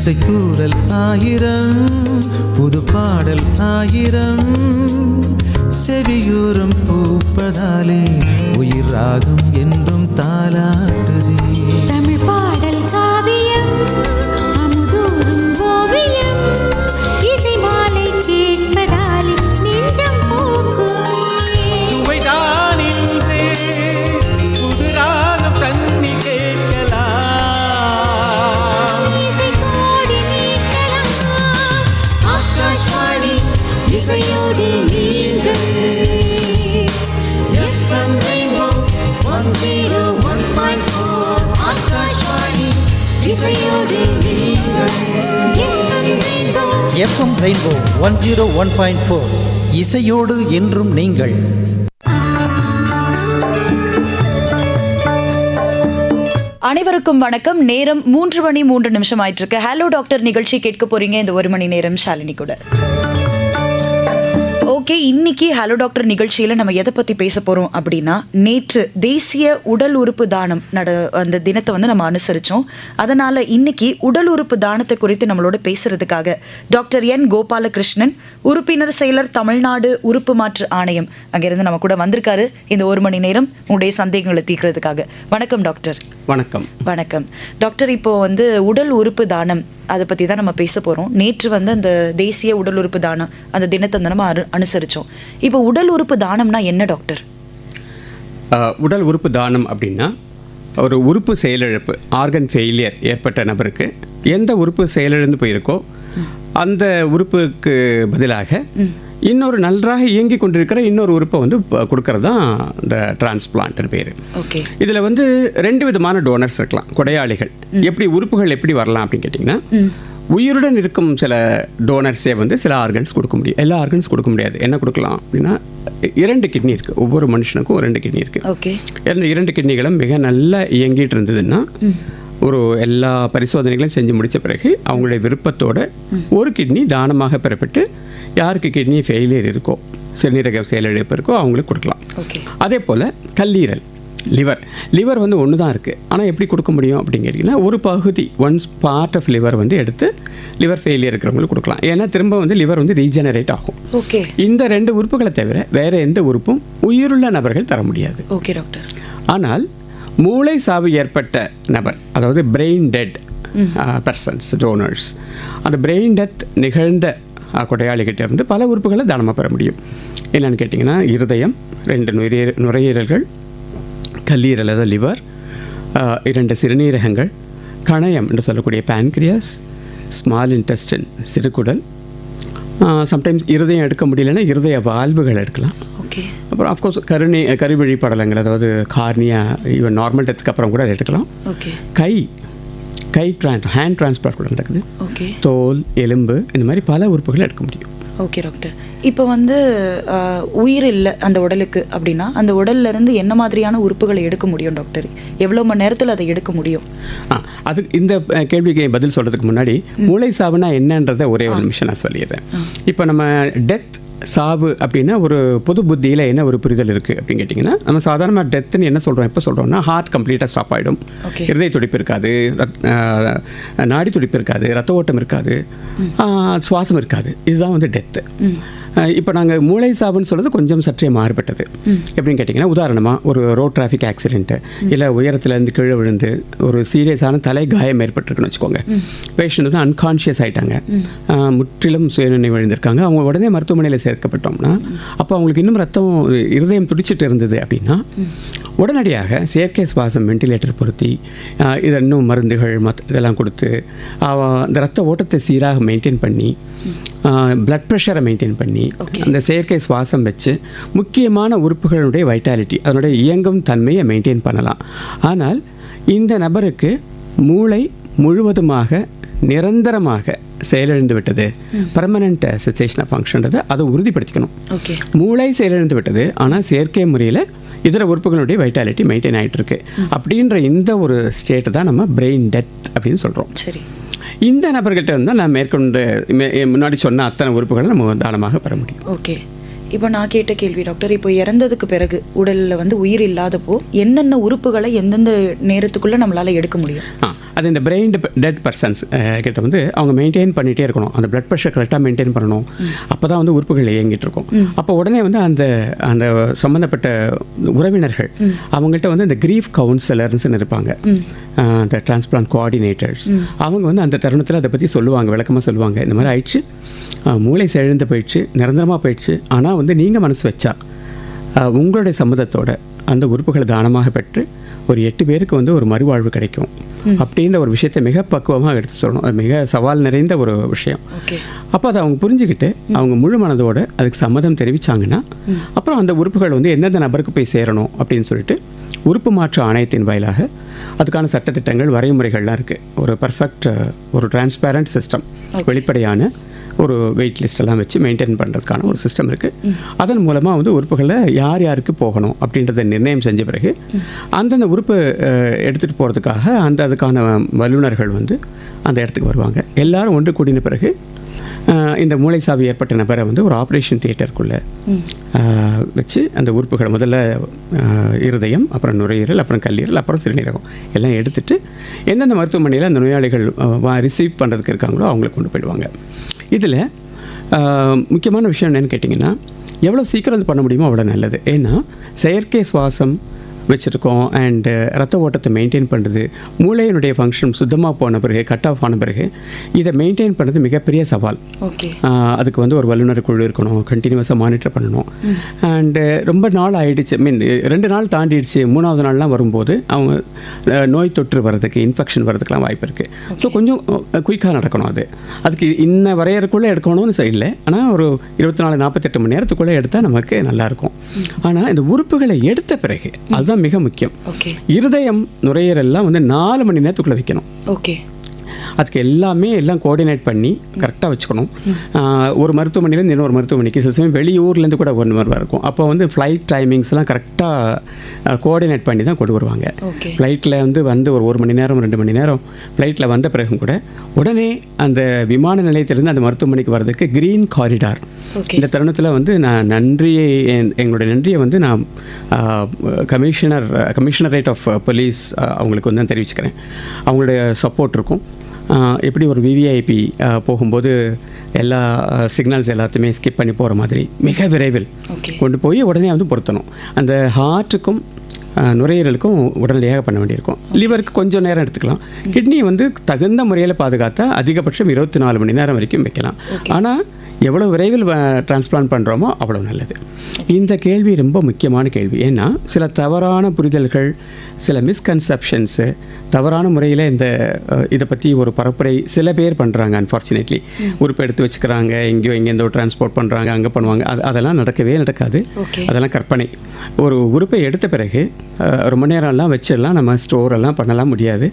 இசைத்தூரல் ஆயிரம், புது பாடல் ஆயிரம், செவியூரம் பூப்பதாலே உயிர் ராகம் என்றும் தாலாட்டுதே. தமிழ் பாடல் காவியம், அமுதூரும் ஓவியம், இசை மாலை கேட்பதாலே நெஞ்சம் பூக்குமே. சுவைதான் இன்றே புது ராகம் தண்ணி கேட்கலாம், இசை கோடி நீக்கலாம். ஆகாஷ்வாணி இசையோடு நீங்கள். FM Rainbow 101.4. ஆகாஷ்வாணி இசையோடு நீங்கள். FM Rainbow 101.4 இசையோடு என்றும் நீங்கள். அனைவருக்கும் வணக்கம். நேரம் 3:03 ஆயிட்டு இருக்கு. ஹலோ டாக்டர் நிகழ்ச்சி கேட்க போறீங்க இந்த 1 மணி நேரம் ஷாலினி கூட. ஓகே, இன்னைக்கு ஹலோ டாக்டர் நிகழ்ச்சியில் நம்ம எதை பற்றி பேச போகிறோம் அப்படின்னா, நேற்று தேசிய உடல் உறுப்பு தானம் அந்த தினத்தை வந்து நம்ம அனுசரித்தோம். அதனால் இன்னைக்கு உடல் உறுப்பு தானத்தை குறித்து நம்மளோட பேசுறதுக்காக டாக்டர் என் கோபாலகிருஷ்ணன், உறுப்பினர் செயலர், தமிழ்நாடு உறுப்பு மாற்று ஆணையம், அங்கேருந்து நம்ம கூட வந்திருக்காரு இந்த 1 மணி நேரம் உங்களுடைய சந்தேகங்களை தீர்க்கிறதுக்காக. வணக்கம் டாக்டர். வணக்கம். வணக்கம் டாக்டர். இப்போ வந்து உடல் உறுப்பு தானம் அதை பற்றி தான் நம்ம பேச போகிறோம். நேற்று வந்து அந்த தேசிய உடல் உறுப்பு தானம் அந்த தினத்தை வந்து நம்ம அனுசரித்தோம். இப்போ உடல் உறுப்பு தானம்னா என்ன டாக்டர்? உடல் உறுப்பு தானம் அப்படின்னா, ஒரு உறுப்பு செயலிழப்பு, ஆர்கன் ஃபெயிலியர் ஏற்பட்ட நபருக்கு எந்த உறுப்பு செயலிழந்து போயிருக்கோ அந்த உறுப்புக்கு பதிலாக இன்னொரு நன்றாக இயங்கி கொண்டிருக்கிற இன்னொரு உறுப்பை வந்து கொடுக்கறது தான் இந்த டிரான்ஸ்பிளான்ட் பேர். ஓகே. இதில் வந்து 2 விதமான டோனர்ஸ் இருக்கலாம், கொடையாளிகள். எப்படி உறுப்புகள் எப்படி வரலாம் அப்படின்னு கேட்டிங்கன்னா, உயிருடன் இருக்கும் சில டோனர்ஸே வந்து சில ஆர்கன்ஸ் கொடுக்க முடியும். எல்லா ஆர்கன்ஸ் கொடுக்க முடியாது. என்ன கொடுக்கலாம் அப்படின்னா, 2 கிட்னி இருக்குது. ஒவ்வொரு மனுஷனுக்கும் 2 கிட்னி இருக்குது. ஓகே. இந்த 2 கிட்னிகளும் மிக நல்லா இயங்கிட்டு இருந்ததுன்னா, ஒரு எல்லா பரிசோதனைகளும் செஞ்சு முடித்த பிறகு அவங்களுடைய விருப்பத்தோட ஒரு கிட்னி தானமாக பெறப்பட்டு, யாருக்கு கிட்னி ஃபெயிலியர் இருக்கோ, சிறுநீரக செயலிழப்பு இருக்கோ அவங்களுக்கு கொடுக்கலாம். அதே போல் கல்லீரல், லிவர் வந்து ஒன்று தான் இருக்குது. ஆனால் எப்படி கொடுக்க முடியும் அப்படின்னு கேட்டிங்கன்னா, ஒரு பகுதி பார்ட் ஆஃப் லிவர் வந்து எடுத்து லிவர் ஃபெயிலியர் இருக்கிறவங்களுக்கு கொடுக்கலாம். ஏன்னா திரும்ப வந்து லிவர் வந்து ரீஜெனரேட் ஆகும். ஓகே. இந்த 2 உறுப்புகளை தவிர வேறு எந்த உறுப்பும் உயிருள்ள நபர்கள் தர முடியாது. Okay doctor. ஆனால் மூளை சாவு ஏற்பட்ட நபர், அதாவது பிரெயின் டெட் பர்சன்ஸ், டோனர்ஸ், அந்த பிரெயின் டெத் நிகழ்ந்த கொடையாளிகிட்ட இருந்து பல உறுப்புகளை தானமாக பெற முடியும். என்னென்னு கேட்டிங்கன்னா, இருதயம், 2 நுரையீரல்கள், கல்லீரல் அதாவது லிவர், 2 சிறுநீரகங்கள், கணையம் என்று சொல்லக்கூடிய பேன்கிரியாஸ், ஸ்மால் இன்டெஸ்டின் சிறுகுடல், சம்டைம்ஸ் இருதயம் எடுக்க முடியலன்னா இருதய வால்வுகள் எடுக்கலாம். ஓகே. அப்புறம் ஆஃப்கோர்ஸ் கருவழி படலங்கள், அதாவது கார்னியா, ஈவன் நார்மல் டெத்துக்கு அப்புறம் கூட அதை எடுக்கலாம். ஓகே. ஹேண்ட் டிரான்ஸ்பிளான்ட் கூட நடக்குது. ஓகே. தோல், எலும்பு, இந்த மாதிரி பல உறுப்புகளை எடுக்க முடியும். Okay doctor. இப்போ வந்து உயிர் இல்லை அந்த உடலுக்கு அப்படின்னா, அந்த உடல்ல இருந்து என்ன மாதிரியான உறுப்புகளை எடுக்க முடியும் டாக்டர்? எவ்வளோ மணி நேரத்தில் அதை எடுக்க முடியும்? அது இந்த கேள்விக்கு பதில் சொல்கிறதுக்கு முன்னாடி, மூளை சாவுனா என்னன்றதை ஒரே ஒரு நிமிஷம் நான் சொல்லிடுறேன். இப்போ நம்ம டெத், சாவு அப்படின்னா ஒரு பொது புத்தியில் என்ன ஒரு புரிதல் இருக்குது அப்படின்னு கேட்டிங்கன்னா, நம்ம சாதாரண டெத்துன்னு என்ன சொல்கிறோம், எப்போ சொல்கிறோம்னா, ஹார்ட் கம்ப்ளீட்டாக ஸ்டாப் ஆகிடும், இருதய துடிப்பு இருக்காது, நாடி துடிப்பு இருக்காது, ரத்த ஓட்டம் இருக்காது, சுவாசம் இருக்காது. இதுதான் வந்து டெத்து. இப்போ நாங்கள் மூளை சாவுன்னு சொல்கிறது கொஞ்சம் சற்றே மாறுபட்டது. எப்படின்னு கேட்டிங்கன்னா, உதாரணமாக ஒரு ரோட் டிராஃபிக் ஆக்சிடென்ட்டு, இல்லை உயரத்துலேருந்து கீழே விழுந்து ஒரு சீரியஸான தலை காயம் ஏற்பட்டிருக்குன்னு வச்சுக்கோங்க. பேஷண்ட் வந்து அன்கான்ஷியஸ் ஆகிட்டாங்க, முற்றிலும் சுயநினைவு விழுந்திருக்காங்க. அவங்க உடனே மருத்துவமனையில் சேர்க்கப்பட்டோம்னா, அப்போ அவங்களுக்கு இன்னும் ரத்தம், இருதயம் துடிச்சிட்டு இருந்தது அப்படின்னா, உடனடியாக செயற்கை சுவாசம் வெண்டிலேட்டர் பொருத்தி, இதை இன்னும் மருந்துகள் இதெல்லாம் கொடுத்து அந்த ரத்த ஓட்டத்தை சீராக மெயின்டைன் பண்ணி, பிளட் ப்ரெஷரை மெயின்டைன் பண்ணி, அந்த செயற்கை சுவாசம் வச்சு முக்கியமான உறுப்புகளுடைய வைட்டாலிட்டி, அதனுடைய இயங்கும் தன்மையை மெயின்டைன் பண்ணலாம். ஆனால் இந்த நபருக்கு மூளை முழுவதுமாக நிரந்தரமாக செயலிழந்து விட்டது, பர்மனண்ட் செசேஷன் ஆஃப் ஃபங்க்ஷன்றதை அதை உறுதிப்படுத்திக்கணும். மூளை செயலிழந்து விட்டது, ஆனால் செயற்கை முறையில் இதர உறுப்புகளுடைய வைட்டாலிட்டி மெயின்டைன் ஆகிட்டு இருக்கு அப்படின்ற இந்த ஒரு ஸ்டேட்டு தான் நம்ம பிரெயின் டெத் அப்படின்னு சொல்கிறோம். சரி. இந்த நபர்கிட்ட இருந்தால் நான் மேற்கொண்டு முன்னாடி சொன்ன அத்தனை உறுப்புகளை நம்ம தானமாக பெற முடியும். ஓகே. இப்போ நான் கேட்ட கேள்வி டாக்டர், இப்போ இறந்ததுக்கு பிறகு உடலில் வந்து உயிர் இல்லாதப்போ என்னென்ன உறுப்புகளை எந்தெந்த நேரத்துக்குள்ளே நம்மளால் எடுக்க முடியும்? அது இந்த பிரெயின் டெட் பர்சன்ஸ் கிட்ட வந்து அவங்க மெயின்டைன் பண்ணிகிட்டே இருக்கணும். அந்த பிளட் ப்ரெஷர் கரெக்டாக மெயின்டைன் பண்ணணும். அப்போ தான் வந்து உறுப்புகள் இயங்கிட்டு இருக்கும். அப்போ உடனே வந்து அந்த அந்த சம்மந்தப்பட்ட உறவினர்கள் அவங்கள்ட்ட வந்து இந்த கிரீஃப் கவுன்சிலர்ஸ்னு இருப்பாங்க, அந்த டிரான்ஸ்பிளான்ட் கோஆர்டினேட்டர்ஸ். அவங்க வந்து அந்த தருணத்தில் அதை பற்றி சொல்லுவாங்க, விளக்கமாக சொல்லுவாங்க. இந்த மாதிரி ஆயிடுச்சு, மூளை செயலிழந்து போயிடுச்சு, நிரந்தரமாக போயிடுச்சு. ஆனால் வந்து நீங்கள் மனசு வச்சா உங்களுடைய சம்மதத்தோட அந்த உறுப்புகளை தானமாக பெற்று ஒரு 8 பேருக்கு வந்து ஒரு மறுவாழ்வு கிடைக்கும் அப்படின்ற ஒரு விஷயத்தை மிக பக்குவமாக எடுத்து சொல்லணும். அது மிக சவால் நிறைந்த ஒரு விஷயம். அப்போ அதை அவங்க புரிஞ்சுக்கிட்டு அவங்க முழு மனதோடு அதுக்கு சம்மதம் தெரிவித்தாங்கன்னா அப்புறம் அந்த உறுப்புகள் வந்து எந்தெந்த நபருக்கு போய் சேரணும் அப்படின்னு சொல்லிட்டு உறுப்பு மாற்று ஆணையத்தின் வாயிலாக அதுக்கான சட்டத்திட்டங்கள் வரைமுறைகள்லாம் இருக்குது. ஒரு பர்ஃபெக்ட் ஒரு டிரான்ஸ்பேரண்ட் சிஸ்டம், வெளிப்படையான ஒரு வெயிட் லிஸ்டெல்லாம் வச்சு மெயின்டைன் பண்ணுறதுக்கான ஒரு சிஸ்டம் இருக்குது. அதன் மூலமாக வந்து உறுப்புகளை யார் யாருக்கு போகணும் அப்படின்றத நிர்ணயம் செஞ்ச பிறகு அந்தந்த உறுப்பு எடுத்துகிட்டு போகிறதுக்காக அதுக்கான வல்லுநர்கள் வந்து அந்த இடத்துக்கு வருவாங்க. எல்லாரும் ஒன்று கூடின பிறகு இந்த மூளைசாவி ஏற்பட்ட நபரை வந்து ஒரு ஆப்ரேஷன் தியேட்டருக்குள்ளே வச்சு அந்த உறுப்புகளை முதல்ல இருதயம், அப்புறம் நுரையீரல், அப்புறம் கல்லீரல், அப்புறம் சிறுநீரகம் எல்லாம் எடுத்துகிட்டு எந்தெந்த மருத்துவமனையில் அந்த நோயாளிகள் ரிசீவ் பண்ணுறதுக்கு இருக்காங்களோ அவங்களை கொண்டு போயிடுவாங்க. இதில் முக்கியமான விஷயம் என்னென்னு கேட்டிங்கன்னா, எவ்வளோ சீக்கிரம் அது பண்ண முடியுமோ அவ்வளோ நல்லது. ஏன்னா செயற்கை சுவாசம் வச்சுருக்கோம் அண்டு ரத்த ஓட்டத்தை மெயின்டைன் பண்ணுறது, மூளையினுடைய ஃபங்க்ஷன் சுத்தமாக போன பிறகு, கட் ஆஃப் ஆன பிறகு இதை மெயின்டைன் பண்ணுறது மிகப்பெரிய சவால். அதுக்கு வந்து ஒரு வல்லுநர் குழு இருக்கணும், கண்டினியூஸாக மானிட்டர் பண்ணணும். அண்டு ரொம்ப நாள் ஆகிடுச்சு, 2 நாள் தாண்டிடுச்சு, 3ஆவது நாள்லாம் வரும்போது அவங்க நோய் தொற்று வர்றதுக்கு, இன்ஃபெக்ஷன் வர்றதுக்கெலாம் வாய்ப்பு இருக்குது. ஸோ கொஞ்சம் குயிக்காக நடக்கணும். அதுக்கு இன்ன வரையறுக்குள்ளே எடுக்கணும்னு இல்லை, ஆனால் ஒரு 24-48 மணி நேரத்துக்குள்ளே எடுத்தால் நமக்கு நல்லாயிருக்கும். ஆனால் இந்த உறுப்புகளை எடுத்த பிறகு அதுதான் மிக முக்கியம். இருதயம், நுரையீரல்லாம் வந்து 4 மணி நேரத்துக்குள்ளே வைக்கணும். அதுக்கு எல்லாம் கோஆர்டினேட் பண்ணி கரெக்டாக வச்சுக்கணும். ஒரு மருத்துவமனையிலேருந்து இன்னொரு மருத்துவமனைக்கு சில சமயம் வெளியூர்லேருந்து கூட ஒன்று மாதிரி இருக்கும். அப்போ வந்து ஃப்ளைட் டைமிங்ஸ்லாம் கரெக்டாக கோஆர்டினேட் பண்ணி தான் கொண்டு வருவாங்க. ஃப்ளைட்டில் வந்து ஒரு 1 மணி நேரம் 2 மணி நேரம் ஃப்ளைட்டில் வந்த பிறகும் கூட உடனே அந்த விமான நிலையத்திலேருந்து அந்த மருத்துவமனைக்கு வர்றதுக்கு க்ரீன் காரிடார். இந்த தருணத்தில் வந்து நான் எங்களுடைய நன்றியை வந்து நான் கமிஷனரேட் ஆஃப் போலீஸ் அவங்களுக்கு வந்து தெரிவிச்சுக்கிறேன். அவங்களுடைய சப்போர்ட் இருக்கும். எப்படி ஒரு விவிஐபி போகும்போது எல்லா சிக்னல்ஸ் எல்லாத்தையுமே ஸ்கிப் பண்ணி போகிற மாதிரி மிக விரைவில் கொண்டு போய் உடனே வந்து பொருத்தணும். அந்த ஹார்ட்டுக்கும் நுரையீரலுக்கும் உடனடியாக பண்ண வேண்டியிருக்கும். லிவருக்கு கொஞ்சம் நேரம் எடுத்துக்கலாம். கிட்னி வந்து தகுந்த முறையில் பாதுகாத்தா அதிகபட்சம் 24 மணி நேரம் வரைக்கும் வைக்கலாம். ஆனால் எவ்வளோ விரைவில் டிரான்ஸ்பிளான்ட் பண்ணுறோமோ அவ்வளோ நல்லது. இந்த கேள்வி ரொம்ப முக்கியமான கேள்வி. ஏன்னா சில தவறான புரிதல்கள், சில மிஸ்கன்செப்ஷன்ஸு, தவறான முறையில் இதை பற்றி ஒரு பரப்புரை சில பேர் பண்ணுறாங்க. அன்ஃபார்ச்சுனேட்லி உறுப்பு எடுத்து வச்சுக்கிறாங்க, எங்கேருந்து ஒரு டிரான்ஸ்போர்ட் பண்ணுறாங்க, அங்கே பண்ணுவாங்க. அதெல்லாம் நடக்கவே நடக்காது. அதெல்லாம் கற்பனை. ஒரு உறுப்பை எடுத்த பிறகு ரொம்ப நேரம்லாம் வச்சிடலாம், நம்ம ஸ்டோரெல்லாம் பண்ணலாம் முடியாது.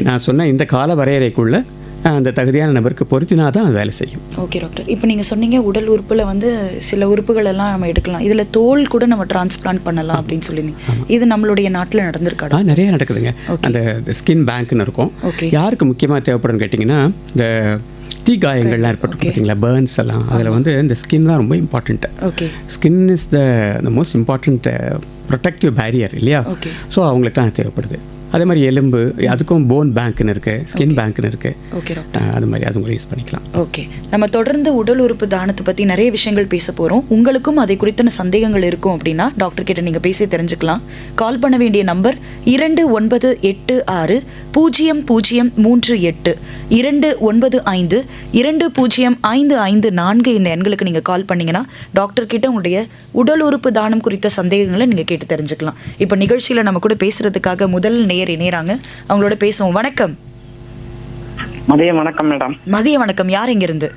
நான் சொன்ன இந்த கால வரையறைக்குள்ளே அந்த தகுதியான நபருக்கு பொருத்தினா தான் அது வேலை செய்யும். ஓகே டாக்டர், இப்போ நீங்கள் சொன்னீங்க உடல் உறுப்பில் வந்து சில உறுப்புகள் எல்லாம் நம்ம எடுக்கலாம், இதில் தோல் கூட நம்ம டிரான்ஸ்பிளான்ட் பண்ணலாம் அப்படின்னு சொல்லியிருந்தீங்க. இது நம்மளுடைய நாட்டில் நடந்திருக்காடா? நிறைய நடக்குதுங்க. அந்த ஸ்கின் பேங்க்னு இருக்கும். யாருக்கு முக்கியமாக தேவைப்படும்னு கேட்டிங்கன்னா, இந்த தீக்காயங்கள்லாம் ஏற்பட்டு பார்த்தீங்களா, பேர்ன்ஸ் எல்லாம், அதில் வந்து இந்த ஸ்கின் தான் ரொம்ப important. Skin is the most important protective barrier இல்லையா? ஸோ அவங்களுக்குலாம் தேவைப்படுது. அதே மாதிரி எலும்பு, அதுக்கும் போன் பேங்க்னு இருக்குது, ஸ்கின் பேங்க்னு இருக்குது. அது மாதிரி அது கூட யூஸ் பண்ணிக்கலாம். ஓகே, நம்ம தொடர்ந்து உடல் உறுப்பு தானத்தை பற்றி நிறைய விஷயங்கள் பேச போகிறோம். உங்களுக்கும் அதை குறித்தான சந்தேகங்கள் இருக்கும் அப்படின்னா டாக்டர் கிட்ட நீங்கள் பேசி தெரிஞ்சுக்கலாம். கால் பண்ண வேண்டிய நம்பர் 2986-0038 295-205554. இந்த எண்களுக்கு நீங்கள் கால் பண்ணிங்கன்னா டாக்டர் கிட்ட உங்களுடைய உடல் உறுப்பு தானம் குறித்த சந்தேகங்களை நீங்கள் கேட்டு தெரிஞ்சுக்கலாம். இப்போ நிகழ்ச்சியில் நம்ம கூட பேசுறதுக்காக முதல் நேயர் இணையறாங்க. அவங்களோட பேசுவோம். வணக்கம். மதிய வணக்கம் மேடம். மதிய வணக்கம். யார் எங்க இருந்து?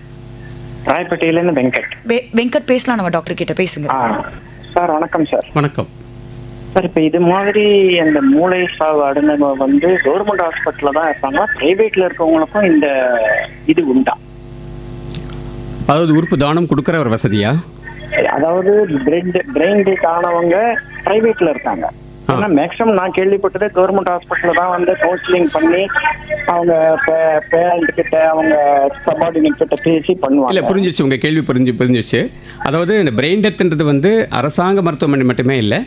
ராயப்பேட்டையிலேருந்து வெங்கட். வெங்கட் பேசலாம், நம்ம டாக்டர் கிட்ட பேசுங்க. சார் வணக்கம் சார். வணக்கம் சார். இப்போ இது மாதிரி அந்த மூளை சாவு அடைந்தவங்க வந்து கவர்மெண்ட் ஹாஸ்பிட்டலில் தான் இருப்பாங்க, பிரைவேட்டில் இருக்கவங்களுக்கும் இந்த இது உண்டா? அதாவது உறுப்பு தானம் கொடுக்குற ஒரு வசதியா? அதாவது பிரெயின் டெத் ஆனவங்க பிரைவேட்டில் இருக்காங்க. ஏன்னா மேக்ஸிமம் நான் கேள்விப்பட்டது கவர்மெண்ட் ஹாஸ்பிட்டலில் தான் வந்து கவுன்சிலிங் பண்ணி அவங்க பேரண்ட் கிட்ட, அவங்க சபார்டினேட் கிட்ட பேசி பண்ணுவாங்க. இல்லை, புரிஞ்சிச்சு உங்கள் கேள்வி, புரிஞ்சிச்சு. அதாவது இந்த பிரெயின் டெத்துன்றது வந்து அரசாங்க மருத்துவமனை மட்டுமே இல்லை,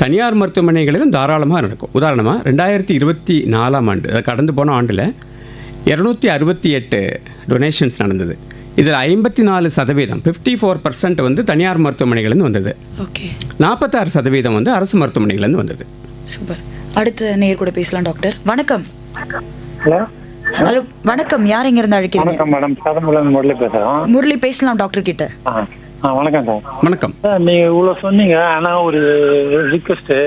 தனியார் மருத்துவமனைகளிலும் தாராளமாக நடக்கும். உதாரணமாக 2024 ஆண்டு, அது கடந்து போன ஆண்டில் 268 டொனேஷன்ஸ் நடந்தது. இதில் 54% 54% வந்து தனியார் மருத்துவமனைகள்லேருந்து வந்தது. ஓகே, 46% வந்து அரசு மருத்துவமனைகள்லேருந்து வந்தது. சூப்பர். அடுத்த நேயர் கூட பேசலாம் டாக்டர். வணக்கம். ஹலோ ஹலோ, வணக்கம். யார் எங்க இருந்து அழைக்கிறீங்க? வணக்கம் மேடம், சாதம்பலம் முரளி பேசுகிறோம். முரளி, பேசலாம் டாக்டர் கிட்ட. வணக்கம் சார். வணக்கம் சார், நீங்கள் இவ்வளோ சொன்னீங்க, ஆனால் ஒரு ரிக்வெஸ்ட்டு,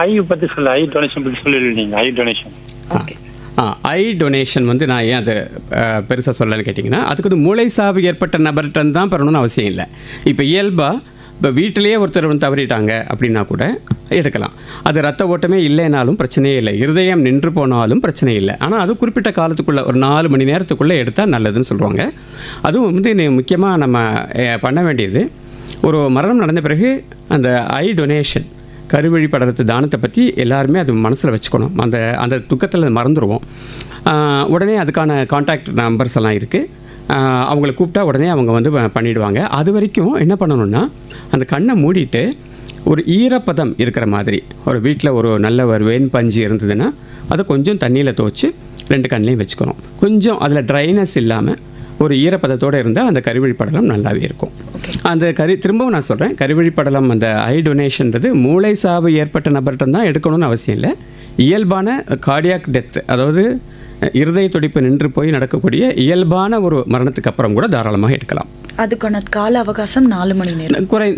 ஐ பற்றி சொல்ல, ஐ டொனேஷன் பற்றி சொல்லியிருந்தீங்க. ஐ டொனேஷன். ஓகே. ஐ டொனேஷன் வந்து நான் ஏன் அது பெருசாக சொல்லலைன்னு கேட்டிங்கன்னா, அதுக்கு வந்து மூளை சாவு ஏற்பட்ட நபர்கிட்ட தான் பெறணும்னு அவசியம் இல்லை. இப்போ இயல்பாக இப்போ வீட்டிலேயே ஒருத்தர் வந்து தவறிட்டாங்க அப்படின்னா கூட எடுக்கலாம். அது ரத்த ஓட்டமே இல்லைனாலும் பிரச்சனையே இல்லை, இருதயம் நின்று போனாலும் பிரச்சனை இல்லை. ஆனால் அது குறிப்பிட்ட காலத்துக்குள்ளே ஒரு 4 மணி நேரத்துக்குள்ளே எடுத்தால் நல்லதுன்னு சொல்லுவாங்க. அதுவும் வந்து முக்கியமாக நம்ம பண்ண வேண்டியது, ஒரு மரணம் நடந்த பிறகு அந்த ஐ டொனேஷன், கருவழி படலத்து தானத்தை பற்றி எல்லாருமே அது மனசில் வச்சுக்கணும். அந்த துக்கத்தில் மறந்துடுவோம். உடனே அதுக்கான கான்டாக்ட் நம்பர்ஸ் எல்லாம் இருக்குது. அவங்கள கூப்பிட்டா உடனே அவங்க வந்து பண்ணிவிடுவாங்க. அது வரைக்கும் என்ன பண்ணணும்னா, அந்த கண்ணை மூடிட்டு ஒரு ஈரப்பதம் இருக்கிற மாதிரி, ஒரு வீட்டில் ஒரு நல்ல ஒரு வெண் பஞ்சு இருந்ததுன்னா அதை கொஞ்சம் தண்ணியில் துவச்சி 2 கண்ணையும் வச்சுக்கணும். கொஞ்சம் அதில் ட்ரைனஸ் இல்லாமல் ஒரு ஈரப்பதத்தோடு இருந்தால் அந்த கருவழி படலம் நல்லாவே இருக்கும். அந்த திரும்பவும் நான் சொல்கிறேன், கருவழி படலம் அந்த ஐ டொனேஷன்றது மூளை சாவு ஏற்பட்ட நபர்கிட்ட தான் எடுக்கணும்னு அவசியம் இல்லை. இயல்பான கார்டியாக் டெத், அதாவது இருதய துடிப்பு நின்று போய் நடக்கக்கூடிய இயல்பான ஒரு மரணத்துக்கு அப்புறம் கூட தாராளமாக எடுக்கலாம். அதுக்கான கால அவகாசம் 4 மணி நேரம்,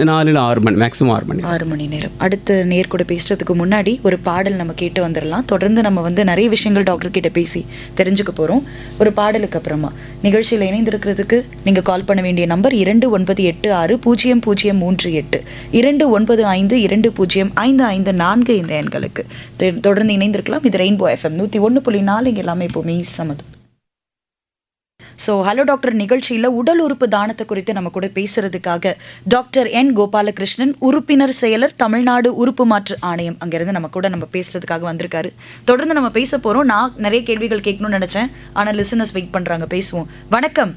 4 6 மணி, மேக்ஸிமம் 6 மணி நேரம். அடுத்த நேர் கூட பேசுறதுக்கு முன்னாடி ஒரு பாடல் நம்ம கேட்டு வந்துடலாம். தொடர்ந்து நம்ம வந்து நிறைய விஷயங்கள் டாக்டர் கிட்ட பேசி தெரிஞ்சுக்க போறோம். ஒரு பாடலுக்கு அப்புறமா நிகழ்ச்சியில் இணைந்திருக்கிறதுக்கு நீங்க கால் பண்ண வேண்டிய நம்பர் 29860038 2952055554 இந்த எண்களுக்கு தொடர்ந்து இணைந்திருக்கலாம். இது ரெயின்போ FM 101.4. இங்க எல்லாமே எப்பவுமே சமது. ஸோ ஹலோ டாக்டர் நிகழ்ச்சியில் உடல் உறுப்பு தானத்தை குறித்து நம்ம கூட பேசுறதுக்காக டாக்டர் N. கோபாலகிருஷ்ணன், உறுப்பினர் செயலர், தமிழ்நாடு உறுப்பு மாற்று ஆணையம், அங்கேருந்து நம்ம கூட பேசுறதுக்காக வந்திருக்காரு. தொடர்ந்து நம்ம பேச போகிறோம். நான் நிறைய கேள்விகள் கேட்கணும்னு நினச்சேன், ஆனால் லிசனர்ஸ் வெயிட் பண்ணுறாங்க. பேசுவோம். வணக்கம்.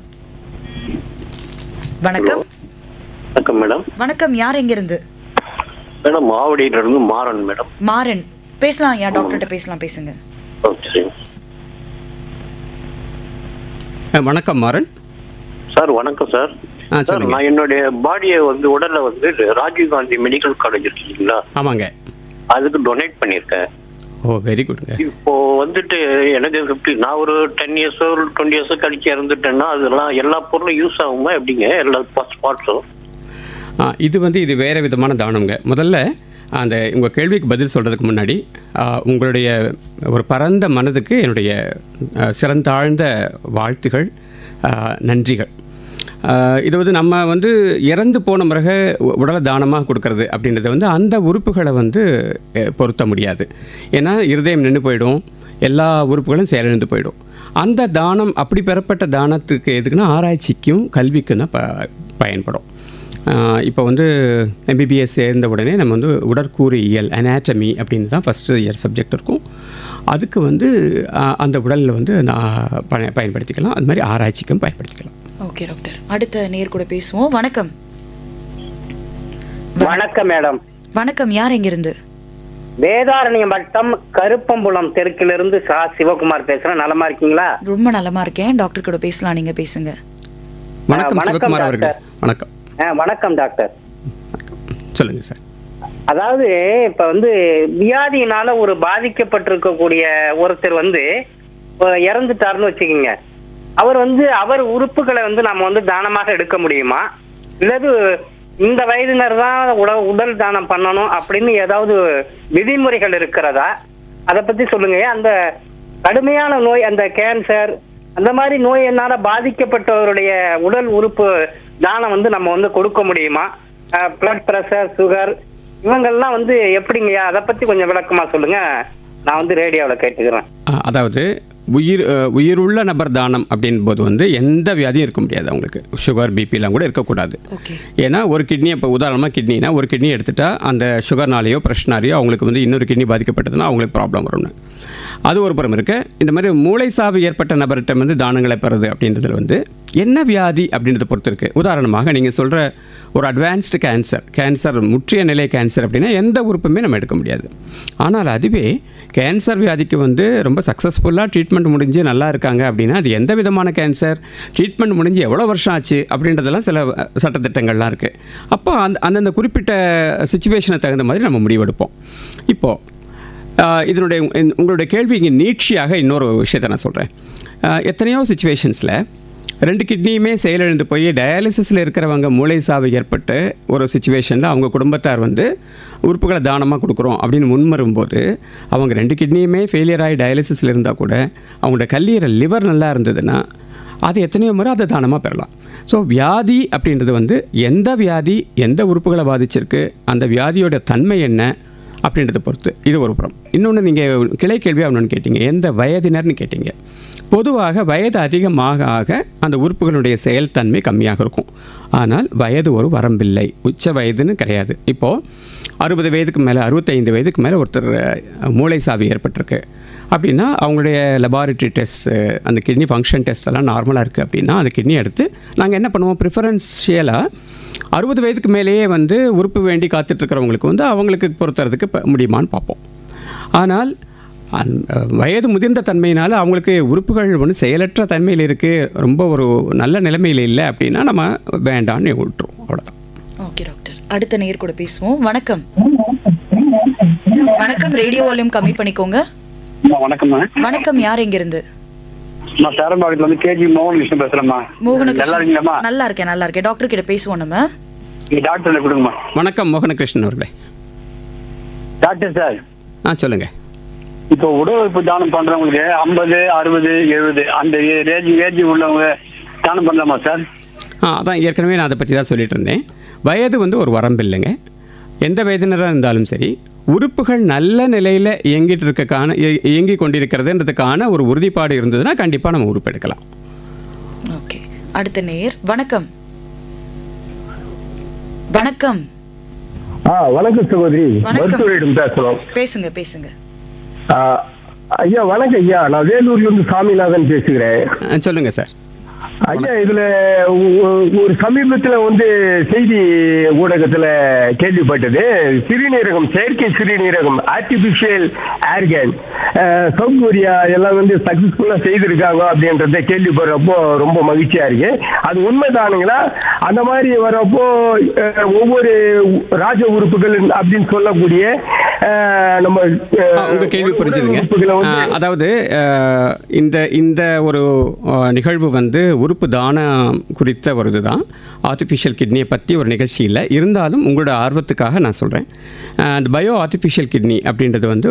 வணக்கம். வணக்கம் மேடம். வணக்கம். யார் எங்கேருந்து? மேடம், மாவடியிலிருந்து மாறன் மேடம். மாறன், பேசலாம். டாக்டர்கிட்ட பேசலாம், பேசுங்க. ஓகே வணக்கம் மாறன் சார். வணக்கம் சார். சார், நான் என்னுடைய பாடியை வந்து உடலை வந்து ராஜீவ் காந்தி மெடிக்கல் காலேஜ் இருக்கு இல்லைங்களா? ஆமாங்க, அதுக்கு டொனேட் பண்ணியிருக்கேன். ஓ வெரி குட்ங்க. இப்போ வந்துட்டு எனக்கு 50, நான் ஒரு 10 years 20 years கழிச்சு இறந்துட்டேன்னா அதெல்லாம் எல்லா பொருளும் யூஸ் ஆகுமா எப்படிங்க? எல்லா ஸ்பாட்ஸும் இது வேறு விதமான தானம்ங்க. முதல்ல அந்த உங்கள் கேள்விக்கு பதில் சொல்கிறதுக்கு முன்னாடி உங்களுடைய ஒரு பரந்த மனதுக்கு என்னுடைய சிறந்தாழ்ந்த வாழ்த்துகள், நன்றிகள். இது வந்து நம்ம வந்து இறந்து போன பிறகு உடலை தானமாக கொடுக்கறது அப்படின்றது வந்து அந்த உறுப்புகளை வந்து பொருத்த முடியாது. ஏன்னா இருதயம் நின்று போயிடும், எல்லா உறுப்புகளும் செயலிழந்து போயிடும். அந்த தானம், அப்படி பெறப்பட்ட தானத்துக்கு எதுக்குன்னா ஆராய்ச்சிக்கும் கல்விக்கும் தான் பயன்படும். இப்போ வந்து MBBS சேர்ந்த உடனே நம்ம வந்து உடற்கூறியல், அனாட்டமி அப்படின்னு தான் ஃபஸ்ட்டு இயர் சப்ஜெக்ட் இருக்கும். அதுக்கு வந்து அந்த உடலில் வந்து பயன்படுத்திக்கலாம். அது மாதிரி ஆராய்ச்சிக்கும் பயன்படுத்திக்கலாம். ஓகே டாக்டர், அடுத்த நேர் கூட பேசுவோம். வணக்கம். வணக்கம் மேடம். வணக்கம். யார் எங்கிருந்து? வேதாரண்யம் வட்டம் கருப்பம்புலம் தெற்கிலிருந்து சிவகுமார் பேசுறேன். நலமா இருக்கீங்களா? ரொம்ப நலமா இருக்கேன். டாக்டர் கூட பேசலாம், நீங்க பேசுங்க. வணக்கம் சிவகுமார் அவர்கள். வணக்கம். வணக்கம் டாக்டர். சொல்லுங்க சார். அதாவது இப்ப வந்து வியாதியினால ஒரு பாதிக்கப்பட்டிருக்கக்கூடிய ஒருத்தர் வந்து இறந்துட்டாருன்னு வச்சுக்கோங்க. அவர் வந்து அவர் உறுப்புகளை வந்து நம்ம வந்து தானமாக எடுக்க முடியுமா, இல்லது இந்த வயதினர் தான் உடல் தானம் பண்ணணும் அப்படின்னு ஏதாவது விதிமுறைகள் இருக்கிறதா? அதை பத்தி சொல்லுங்க. அந்த கடுமையான நோய், அந்த கேன்சர், அந்த மாதிரி நோயினால பாதிக்கப்பட்டவருடைய உடல் உறுப்பு தானம் வந்து நம்ம வந்து கொடுக்க முடியுமா? பிளட் பிரஷர், சுகர், இவங்கெல்லாம் வந்து எப்படிங்கய்யா? அதை பத்தி கொஞ்சம் விளக்கமா சொல்லுங்க. நான் வந்து ரேடியோவில் கேட்டுக்கிறேன். அதாவது உயிருள்ள நபர் தானம் அப்படின் போது வந்து எந்த வியாதியும் இருக்க முடியாது. அவங்களுக்கு சுகர், பிபிலாம் கூட இருக்கக்கூடாது. ஏன்னா ஒரு கிட்னி, இப்போ உதாரணமாக கிட்னினா ஒரு கிட்னி எடுத்துட்டா அந்த சுகர்னாலேயோ பிரஷர்னாலேயோ அவங்களுக்கு வந்து இன்னொரு கிட்னி பாதிக்கப்பட்டதுன்னா அவங்களுக்கு ப்ராப்ளம் வரும்னு. அது ஒரு புறம் இருக்கு. இந்த மாதிரி மூளை சாவு ஏற்பட்ட நபர்கிட்ட வந்து தானங்களை பெறுது அப்படின்றதுல வந்து என்ன வியாதி அப்படின்றத பொறுத்து இருக்குது. உதாரணமாக நீங்கள் சொல்கிற ஒரு அட்வான்ஸ்டு கேன்சர் முற்றிய நிலை கேன்சர் அப்படின்னா எந்த உறுப்புமே நம்ம எடுக்க முடியாது. ஆனால் அதுவே கேன்சர் வியாதிக்கு வந்து ரொம்ப சக்ஸஸ்ஃபுல்லாக ட்ரீட்மெண்ட் முடிஞ்சு நல்லா இருக்காங்க அப்படின்னா அது எந்த விதமான கேன்சர், ட்ரீட்மெண்ட் முடிஞ்சு எவ்வளோ வருஷம் ஆச்சு அப்படின்றதெல்லாம் சில சட்டத்திட்டங்கள்லாம் இருக்குது. அப்போ அந்தந்த குறிப்பிட்ட சுச்சுவேஷனை தகுந்த மாதிரி நம்ம முடிவெடுப்போம். இப்போது இதனுடைய உங்களுடைய கேள்வி இங்கே நீட்சியாக இன்னொரு விஷயத்தை நான் சொல்கிறேன். எத்தனையோ சுச்சுவேஷன்ஸில் 2 கிட்னியுமே செயலிழந்து போய் டயாலிசிஸில் இருக்கிறவங்க மூளை சாவு ஏற்பட்டு ஒரு சுச்சுவேஷனில் அவங்க குடும்பத்தார் வந்து உறுப்புகளை தானமாக கொடுக்குறோம் அப்படின்னு முன்வரும்போது அவங்க 2 கிட்னியுமே ஃபெயிலியர் ஆகி டயாலிசிஸில் இருந்தால் கூட அவங்களோட கல்லீரல் லிவர் நல்லா இருந்ததுன்னா அது எத்தனையோ முறை அதை தானமாக பெறலாம். ஸோ வியாதி அப்படின்றது வந்து எந்த வியாதி எந்த உறுப்புகளை பாதிச்சிருக்கு, அந்த வியாதியோட தன்மை என்ன அப்படின்றத பொறுத்து இது ஒரு புறம். இன்னொன்று நீங்கள் கிளை கேள்வியாக ஒன்று கேட்டீங்க, எந்த வயதினர்னு கேட்டீங்க. பொதுவாக வயது அதிகமாக ஆக அந்த உறுப்புகளுடைய செயல்தன்மை கம்மியாக இருக்கும். ஆனால் வயது ஒரு வரம்பில்லை, உச்ச வயதுன்னு கிடையாது. இப்போது 60 வயதுக்கு மேலே 65 வயதுக்கு மேலே ஒருத்தர் மூளை சாவு ஏற்பட்டிருக்கு அப்படின்னா அவங்களுடைய லெபார்ட்டரி டெஸ்ட், அந்த கிட்னி ஃபங்க்ஷன் டெஸ்ட் எல்லாம் நார்மலாக இருக்குது அப்படின்னா அந்த கிட்னி எடுத்து நாங்கள் என்ன பண்ணுவோம், ப்ரிஃபரன்ஷியலாக 60 வயதுக்கு மேலேயே வந்து உறுப்பு வேண்டி காத்துட்ருக்கிறவங்களுக்கு வந்து அவங்களுக்கு பொறுத்துறதுக்கு முடியுமான்னு பார்ப்போம். ஆனால் வயது முதிர்ந்த தன்மையினால் அவங்களுக்கு உறுப்புகள் வந்து செயலற்ற தன்மையில் இருக்குது, ரொம்ப ஒரு நல்ல நிலைமையில் இல்லை அப்படின்னா நம்ம வேண்டான்னு விட்டுருவோம், அவ்வளோதான். ஓகே டாக்டர், அடுத்த நேயர் கூட பேசுவோம். வணக்கம். வணக்கம், ரேடியோ வால்யூம் கம்மி பண்ணிக்கோங்க. வணக்கம்மா. வணக்கம், யார் எங்கிருந்து? நான் சேரம்பாக்கத்துல வந்து கேஜி மோகன் கிருஷ்ணன் பேசுறேம்மா. நல்லா இருக்கீங்களா? நல்லா இருக்கேன். டாக்டர் கிட்ட பேசுவோம் நம்ம. டாக்டர் கொடுங்கம்மா. வணக்கம் மோகனகிருஷ்ணன் அவர்களே. Doctor sir. சொல்லுங்க. இப்போ உடல் உறுப்பு தானம் பண்றவங்களுக்கு 50, 60, 70 அந்த ஏஜ் உள்ளவங்க தானம் பண்ணலாமா சார்? அதான் ஏற்கனவே நான் அதை பற்றி தான் சொல்லிட்டு இருந்தேன். வயது வந்து ஒரு வரம்பு இல்லைங்க. எந்த வயதினராக இருந்தாலும் சரி, உறுப்புகள் நல்ல நிலையில் இயங்கி கொண்டிருக்கிறதுன்றதுக்கான ஒரு உறுதிப்பாடு இருந்ததுன்னா கண்டிப்பாக நம்ம உறுப்பு எடுக்கலாம். ஓகே, அடுத்த நேயர். வணக்கம். வணக்கம். வணக்கம் சகோதரி. வணக்கம், பேசுறோம். பேசுங்க. ஐயா வணக்கம் ஐயா, நான் வேலூர்ல இருந்து சாமிநாதன் பேசுகிறேன். சொல்லுங்க சார். ஐயா, இதுல ஒரு சமீபத்துல வந்து செய்தி ஊடகத்துல கேள்விப்பட்டது, சிறுநீரகம், செயற்கை சிறுநீரகம், ஆர்டிபிஷியல் ஆர்கன் சவுத் கொரியா எல்லாம் வந்து சக்சஸ்ஃபுல்லா செய்திருக்காங்க அப்படின்றத கேள்விப்படுறப்போ ரொம்ப மகிழ்ச்சியா இருக்கு. அது உண்மைதானுங்களா? அந்த மாதிரி வரப்போ ஒவ்வொரு ராஜ உறுப்புகள் அப்படின்னு சொல்லக்கூடிய நம்ம உங்க கேள்வி புரிஞ்சுதுங்க. அதாவது இந்த ஒரு நிகழ்வு வந்து உறுப்பு தானம் குறித்த ஒரு இதுதான், ஆர்டிஃபிஷியல் கிட்னியை பற்றி ஒரு நிகழ்ச்சி இல்லை. இருந்தாலும் உங்களோட ஆர்வத்துக்காக நான் சொல்கிறேன். அந்த பயோ ஆர்டிஃபிஷியல் கிட்னி அப்படின்றது வந்து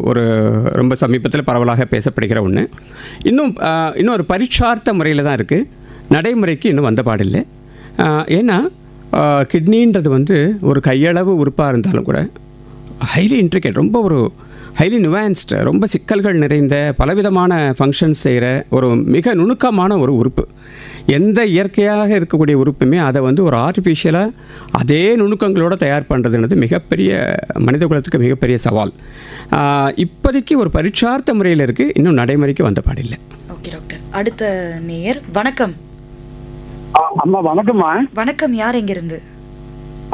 ஒரு ரொம்ப சமீபத்தில் பரவலாக பேசப்படுகிற ஒன்று. இன்னும் ஒரு பரீட்சார்த்த முறையில் தான் இருக்குது, நடைமுறைக்கு இன்னும் வந்த பாடில்லை. ஏன்னா கிட்னின்றது வந்து ஒரு கையளவு உறுப்பாக இருந்தாலும் கூட ஹைலி இன்ட்ரிகேட், ரொம்ப ஒரு ஹைலி நுவான்ஸ்டு, ரொம்ப சிக்கல்கள் நிறைந்த பலவிதமான ஃபங்க்ஷன்ஸ் செய்கிற ஒரு மிக நுணுக்கமான ஒரு உறுப்பு. எந்த இயற்கையாக இருக்கக்கூடிய உறுப்புமே அதை வந்து ஒரு ஆர்டிஃபிஷியலாக அதே நுணுக்கங்களோடு தயார் பண்ணுறதுன்றது மிகப்பெரிய மனித குலத்துக்கு மிகப்பெரிய சவால். இப்போதைக்கு ஒரு பரீட்சார்த்த முறையில் இருக்குது, இன்னும் நடைமுறைக்கு வந்த பாடில்லை. ஓகே டாக்டர், அடுத்த நேயர். வணக்கம். அம்மா வணக்கம்மா. வணக்கம், யார் எங்கிருந்து?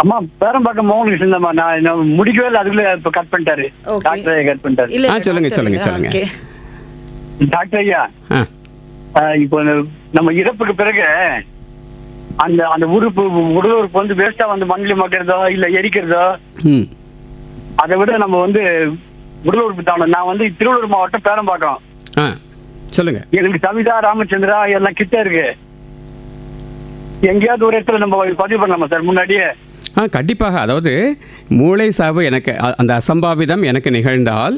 அம்மா பேரம்பாக்கம் மோகன் கிருஷ்ணன். நான் முடிக்கவே இல்லை, அதுக்குள்ள இப்ப கட் பண்ணிட்டாரு டாக்டர். கட் பண்ணிட்டாரு. சொல்லுங்க. டாக்டர் ஐயா, இப்போ நம்ம இறப்புக்கு பிறகு அந்த உறுப்பு உடல் உறுப்பு வந்து வேஸ்டா வந்து மண்ணில் மக்கிறதோ இல்ல எரிக்கிறதோ, அதை விட நம்ம வந்து உடல் உறுப்பு தானம். நான் வந்து திருவள்ளூர் மாவட்டம் பேரம்பாக்கம். சொல்லுங்க. எங்களுக்கு சவிதா, ராமச்சந்திரா எல்லாம் கிட்ட இருக்கு. எங்கேயாவது ஒரு இடத்துல நம்ம பதிவு பண்ணலாமா சார் முன்னாடியே? கண்டிப்பாக. அதாவது மூளை சாவு எனக்கு அந்த அசம்பாவிதம் எனக்கு நிகழ்ந்தால்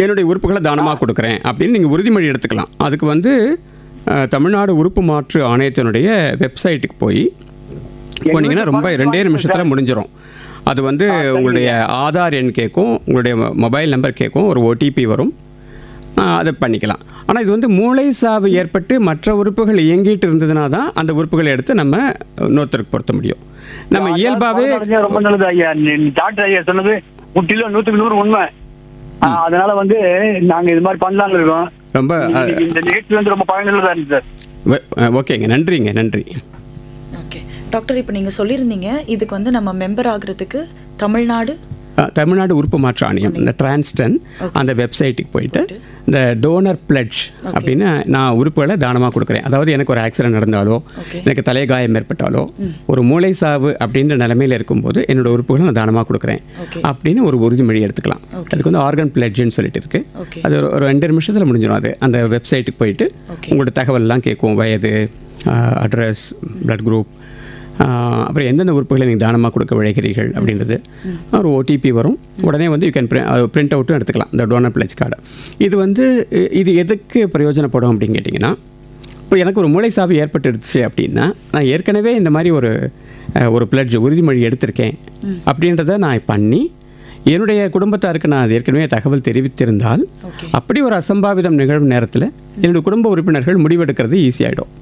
என்னுடைய உறுப்புகளை தானமாக கொடுக்குறேன் அப்படின்னு நீங்கள் உறுதிமொழி எடுத்துக்கலாம். அதுக்கு வந்து தமிழ்நாடு உறுப்பு மாற்று ஆணையத்தினுடைய வெப்சைட்டுக்கு போனீங்கன்னா ரொம்ப 2 நிமிஷத்தில் முடிஞ்சிடும். அது வந்து உங்களுடைய ஆதார் எண் கேட்கும், உங்களுடைய மொபைல் நம்பர் கேட்கும், ஒரு OTP வரும், அதை பண்ணிக்கலாம். ஆனால் இது வந்து மூளை சாவு ஏற்பட்டு மற்ற உறுப்புகள் இயங்கிட்டு இருந்ததுனா தான் அந்த உறுப்புகளை எடுத்து நம்ம இன்னொருத்தருக்கு பொருத்த முடியும். நம்ம இயல்பாகவே ரொம்ப நல்லது ஐயா. டாக்டர் ஐயா சொன்னது முற்றிலும் 100% உண்மை. அதனால வந்து நாங்க இது மாதிரி பண்ணலாம்னு இருக்கோம். ரொம்ப இந்த நிகழ்ச்சி வந்து ரொம்ப பயனுள்ளதா இருக்கு சார். ஓகேங்க, நன்றிங்க, நன்றி. ஓகே டாக்டர், இப்போ நீங்கள் சொல்லியிருந்தீங்க இதுக்கு வந்து நம்ம மெம்பர் ஆகுறதுக்கு தமிழ்நாடு உறுப்பு மாற்று ஆணையம், இந்த டிரான்ஸ்டன் அந்த வெப்சைட்டுக்கு போயிட்டு இந்த டோனர் பிளட்ஜ் அப்படின்னு நான் உறுப்புகளை தானமாக கொடுக்குறேன். அதாவது எனக்கு ஒரு ஆக்சிடென்ட் நடந்தாலோ, எனக்கு தலைகாயம் ஏற்பட்டாலோ, ஒரு மூளை சாவு அப்படின்ற நிலைமையில் இருக்கும்போது என்னோட உறுப்புகளை நான் தானமாக கொடுக்குறேன் அப்படின்னு ஒரு உறுதிமொழி எடுத்துக்கலாம். அதுக்கு வந்து ஆர்கன் பிளட்ஜ்னு சொல்லிட்டு இருக்கு. அது ஒரு 2 நிமிஷத்தில் முடிஞ்சிடும். அது அந்த வெப்சைட்டுக்கு போயிட்டு உங்களோட தகவல்லாம் கேட்கும், வயது, அட்ரஸ், பிளட் குரூப், அப்புறம் எந்தெந்த உறுப்புகளை நீங்கள் தானமாக கொடுக்க விழைகிறீர்கள் அப்படின்றது ஒரு ஓடிபி வரும். உடனே வந்து யூ கேன் பிரிண்ட் அவுட்டும் எடுத்துக்கலாம் இந்த டோனர் பிளட்ஜ் கார்டை. இது வந்து இது எதுக்கு பிரயோஜனப்படும் அப்படின்னு கேட்டிங்கன்னா, இப்போ எனக்கு ஒரு மூளை சாவு ஏற்பட்டுடுச்சு அப்படின்னா நான் ஏற்கனவே இந்த மாதிரி ஒரு பிளட்ஜ் உறுதிமொழி எடுத்திருக்கேன் அப்படின்றத நான் பண்ணி என்னுடைய குடும்பத்தாருக்கு நான் ஏற்கனவே தகவல் தெரிவித்திருந்தால் அப்படி ஒரு அசம்பாவிதம் நிகழும் நேரத்தில் என்னுடைய குடும்ப உறுப்பினர்கள் முடிவெடுக்கிறது ஈஸியாகிடும்.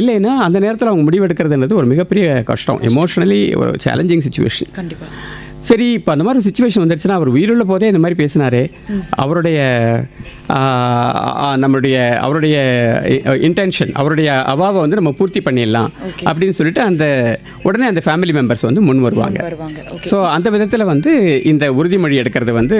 இல்லைன்னா அந்த நேரத்தில் அவங்க முடிவெடுக்கிறதுன்றது ஒரு மிகப்பெரிய கஷ்டம், எமோஷனலி ஒரு சேலஞ்சிங் சுச்சுவேஷன். சரி, இப்போ அந்த மாதிரி ஒரு சுச்சுவேஷன் வந்துருச்சுன்னா அவர் உயிருள்ள போதே இந்த மாதிரி பேசினாரே, அவருடைய இன்டென்ஷன், அவருடைய அவாவை வந்து நம்ம பூர்த்தி பண்ணிடலாம் அப்படின்னு சொல்லிட்டு உடனே அந்த ஃபேமிலி மெம்பர்ஸ் வந்து முன் வருவாங்க. ஸோ அந்த விதத்தில் வந்து இந்த உறுதிமொழி எடுக்கிறது வந்து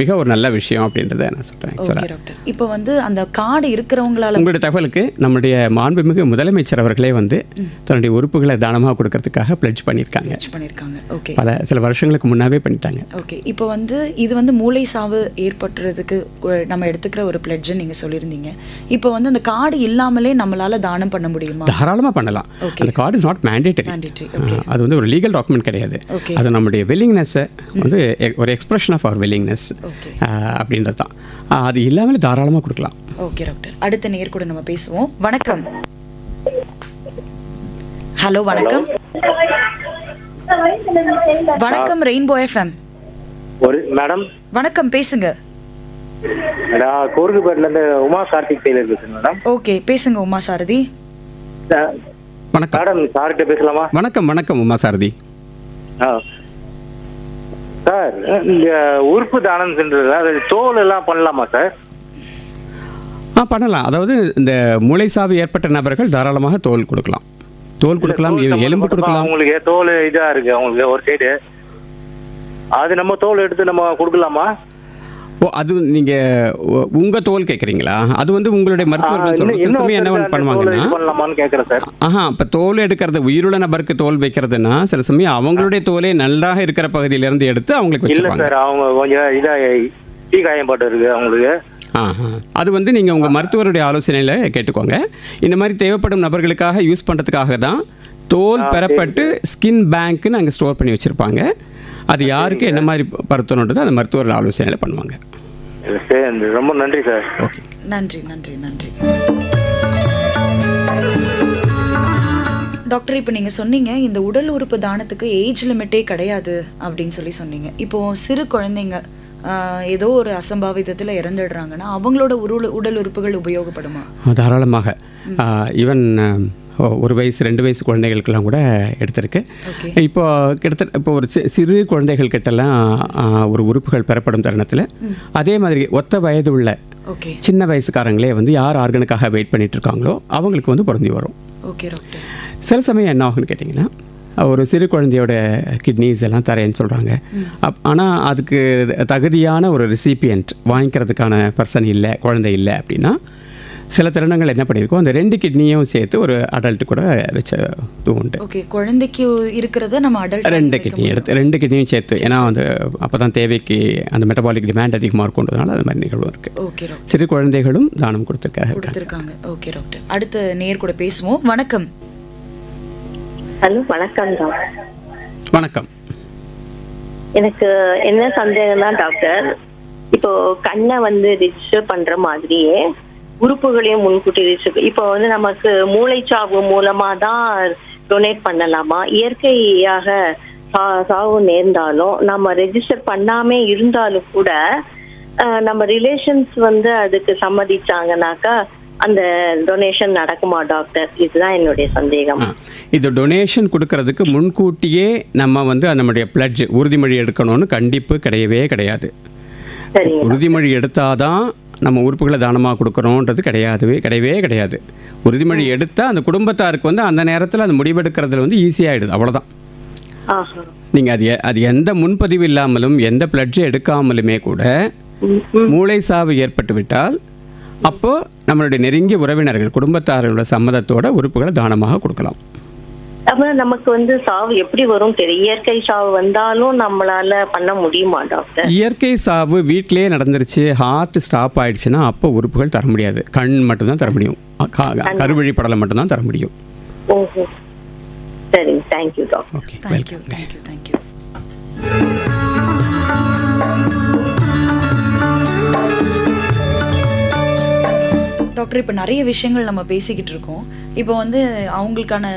மிக ஒரு நல்ல விஷயம் அப்படின்றத நான் சொல்கிறேன். இப்போ வந்து அந்த கார்டு இருக்கிறவங்களால உங்களுடைய தகவலுக்கு நம்முடைய மாண்புமிகு முதலமைச்சர் அவர்களே வந்து தன்னுடைய உறுப்புகளை தானமாக கொடுக்கறதுக்காக பிளட்ஜ் பண்ணியிருக்காங்க. சில வருஷங்களுக்கு முன்னாவே பண்ணிட்டாங்க. ஓகே, இப்போ வந்து இது வந்து மூளை சாவு ஏற்பட்டுறதுக்கு நம்ம எடுத்துக்கிற ஒரு பிளட்ஜ் நீங்க சொல்லியிருந்தீங்க. இப்போ வந்து அந்த கார்டு இல்லாமலே நம்மளால தானம் பண்ண முடியுமா? தாராளமாக பண்ணலாம். அந்த கார்டு இஸ் நாட் மேண்டேட்டரி. அது வந்து ஒரு லீகல் டாக்குமெண்ட் கிடையாது. அது நம்முடைய வில்லிங்னஸை வந்து ஒரு எக்ஸ்பிரஷன் ஆஃப் அவர் வில்லிங்னஸ் அப்படின்றது தான். அது இல்லாமலே தாராளமாக கொடுக்கலாம். ஓகே டாக்டர், அடுத்த நேர் கூட நம்ம பேசுவோம். வணக்கம். ஹலோ, வணக்கம். வணக்கம், ரெயின்போ எஃப்எம். மேடம் வணக்கம், பேசுங்க. கோர்குபேட்ல இருந்து உமா கார்த்திக் டெய்லர் பேசுங்க மேடம். ஓகே, பேசுங்க உமா சாரதி. வணக்கம் மேடம், சார்கிட்ட பேசலாமா? வணக்கம். வணக்கம் உமா சாரதி. சார், இந்த உறுப்பு தானம் சென்றது தோல் எல்லாம் பண்ணலாமா சார்? பண்ணலாம். அதாவது இந்த மூளை சாவு ஏற்பட்ட நபர்கள் தாராளமாக தோல் கொடுக்கலாம், எலும்பு கொடுக்கலாம். அவங்களுக்கு தோல் இதா இருக்கு, அவங்களுக்கு ஒரு சைடு, அது நம்ம தோல் எடுத்து நம்ம கொடுக்கலாமா? அது நீங்க உங்க தோல் கேக்குறீங்களா? அது வந்து உங்களுடைய மருத்துவர்கள் என்ன பண்ணுவாங்கன்னா, இப்ப தோல் எடுக்கிறது உயிருள்ள நபருக்கு தோல் வைக்கிறதுனா சில சமயம் அவங்களுடைய தோலே நல்லாக இருக்கிற பகுதியில இருந்து எடுத்து அவங்களுக்கு வச்சிருப்பாங்க. அவங்க கொஞ்சம் இதா தீ காயப்பட்டு இருக்கு அவங்களுக்கு. அது வந்து நீங்கள் உங்கள் மருத்துவருடைய ஆலோசனையில் கேட்டுக்கோங்க. இந்த மாதிரி தேவைப்படும் நபர்களுக்காக யூஸ் பண்ணுறதுக்காக தான் தோல் பெறப்பட்டு ஸ்கின் பேங்க்னு அங்கே ஸ்டோர் பண்ணி வச்சுருப்பாங்க. அது யாருக்கு என்ன மாதிரி பருத்தணுன்றது அந்த மருத்துவர்கள் ஆலோசனையில் பண்ணுவாங்க. ரொம்ப நன்றி சார். ஓகே, நன்றி நன்றி நன்றி டாக்டர். இப்போ நீங்கள் சொன்னீங்க இந்த உடல் உறுப்பு தானத்துக்கு ஏஜ் லிமிட்டே கிடையாது அப்படின்னு சொன்னீங்க. இப்போது சிறு குழந்தைங்க ஏதோ ஒரு அசம்பாவிதத்தில் இறந்துடுறாங்கன்னா அவங்களோட உடல் உறுப்புகள் உபயோகப்படுமா? தாராளமாக. ஈவன் 1 வயசு 2 வயசு குழந்தைகளுக்கெல்லாம் கூட எடுத்திருக்கு. இப்போ கிட்டத்தட்ட இப்போ ஒரு சிறு குழந்தைகள் கிட்டலாம் ஒரு உறுப்புகள் பெறப்படும் தருணத்தில் அதே மாதிரி ஒத்த வயது உள்ள சின்ன வயசுக்காரங்களே வந்து யார் ஆர்கனுக்காக வெயிட் பண்ணிட்டு இருக்காங்களோ அவங்களுக்கு வந்து பொருந்தி வரும். சில சமயம் என்ன ஆகுன்னு கேட்டிங்கன்னா, ஒரு சிறு குழந்தையோட கிட்னிஸ் எல்லாம் தரேன்னு சொல்கிறாங்க. ஆனால் அதுக்கு தகுதியான ஒரு ரெசிபியன்ட் வாங்கிக்கிறதுக்கான பர்சன் இல்லை, குழந்தை இல்லை அப்படின்னா சில தருணங்கள் என்ன பண்ணியிருக்கோம், அந்த 2 கிட்னியும் சேர்த்து ஒரு அடல்ட்டு கூட வச்சது உண்டு. ஓகே, குழந்தைக்கு இருக்கிறத நம்ம அடல்ட் 2 கிட்னி எடுத்து 2 கிட்னியும் சேர்த்து, ஏன்னா வந்து அப்போ தான் தேவைக்கு அந்த மெட்டபாலிக் டிமாண்ட் அதிகமாக இருக்குன்றதுனால அது மாதிரி நிகழ்வும் இருக்குது. ஓகே, சிறு குழந்தைகளும் தானம் கொடுத்துருக்காங்க. ஓகே டாக்டர், அடுத்த நேர் கூட பேசுவோம். வணக்கம். ஹலோ, வணக்கம் தான். வணக்கம். எனக்கு என்ன சந்தேகம்னா டாக்டர், இப்போ கண்ணை வந்து ரிஜிஸ்டர் பண்ற மாதிரியே உறுப்புகளையும் முன்கூட்டி ரிஜிஸ்டர், இப்போ வந்து நமக்கு மூளைச்சாவு மூலமா தான் டொனேட் பண்ணலாமா? இயற்கையாக சாவு நேர்ந்தாலும் நம்ம ரெஜிஸ்டர் பண்ணாமே இருந்தாலும் கூட நம்ம ரிலேஷன்ஸ் வந்து அதுக்கு சம்மதிச்சாங்கனாக்கா அந்த டொனேஷன் நடக்குமா டாக்டர்? இதுதான் என்னுடைய சந்தேகம். இது டொனேஷன் கொடுக்கறதுக்கு முன்கூட்டியே நம்ம வந்து நம்முடைய பிளட்ஜ் உறுதிமொழி எடுக்கணும்னு கண்டிப்பு கிடையவே கிடையாது. சரிங்க உறுதிமொழி எடுத்தாதான் நம்ம உறுப்புகளை தானமாக கொடுக்குறோன்றது கிடையவே கிடையாது. உறுதிமொழி எடுத்தால் அந்த குடும்பத்தாருக்கு வந்து அந்த நேரத்தில் அந்த முடிவெடுக்கிறதுல வந்து ஈஸியாகிடுது, அவ்வளோதான். நீங்கள் அது எந்த முன்பதிவு இல்லாமலும் எந்த பிளட்ஜும் எடுக்காமலுமே கூட மூளை சாவு ஏற்பட்டு விட்டால் அப்போது நம்மளுடைய நெருங்கிய உறவினர்கள் குடும்பத்தார்களோட சம்மதத்தோட உறுப்புகளை தானமாக கொடுக்கலாம். அப்ப நமக்கு வந்து சாவு எப்படி வரும் தெரியும்? இயற்கை சாவு வந்தாலும் நம்மளால பண்ண முடியுமா டாக்டர்? இயற்கை சாவு வீட்டிலே நடந்துருச்சு, ஹார்ட் ஸ்டாப் ஆயிடுச்சுன்னா அப்போ உறுப்புகள் தர முடியாது. கண் மட்டும்தான் தர முடியும், கருவழி படலை மட்டும்தான் தர முடியும். ஓஹோ, சரிங்க. Thank you doctor. Okay, thank you thank you thank you. Doctor, இப்போ நிறைய விஷயங்கள் நம்ம பேசிக்கிட்டு இருக்கோம். இப்போ வந்து அவங்களுக்கான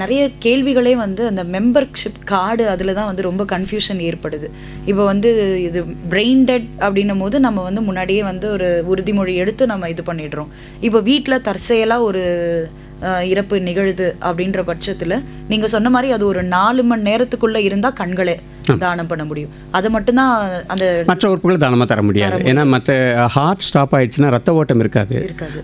நிறைய கேள்விகளே வந்து அந்த மெம்பர்ஷிப் கார்டு அதில் தான் வந்து ரொம்ப கன்ஃபியூஷன் ஏற்படுது. இப்போ வந்து இது பிரெயின் டெட் அப்படின்னும் போது நம்ம வந்து முன்னாடியே வந்து ஒரு உறுதிமொழி எடுத்து நம்ம இது பண்ணிடுறோம். இப்போ வீட்டில் தற்செயலாக ஒரு இறப்பு நிகழுது அப்படின்ற பட்சத்தில் நீங்கள் சொன்ன மாதிரி அது ஒரு 4 மணி நேரத்துக்குள்ளே இருந்தால் கண்களை தானம் பண்ண முடியும். அது மட்டும்தான் அந்த மற்ற உறுப்புகளை தானமாக தர முடியாது. ஏன்னா மற்ற ஹார்ட் ஸ்டாப் ஆயிடுச்சுன்னா ரத்த ஓட்டம் இருக்காது.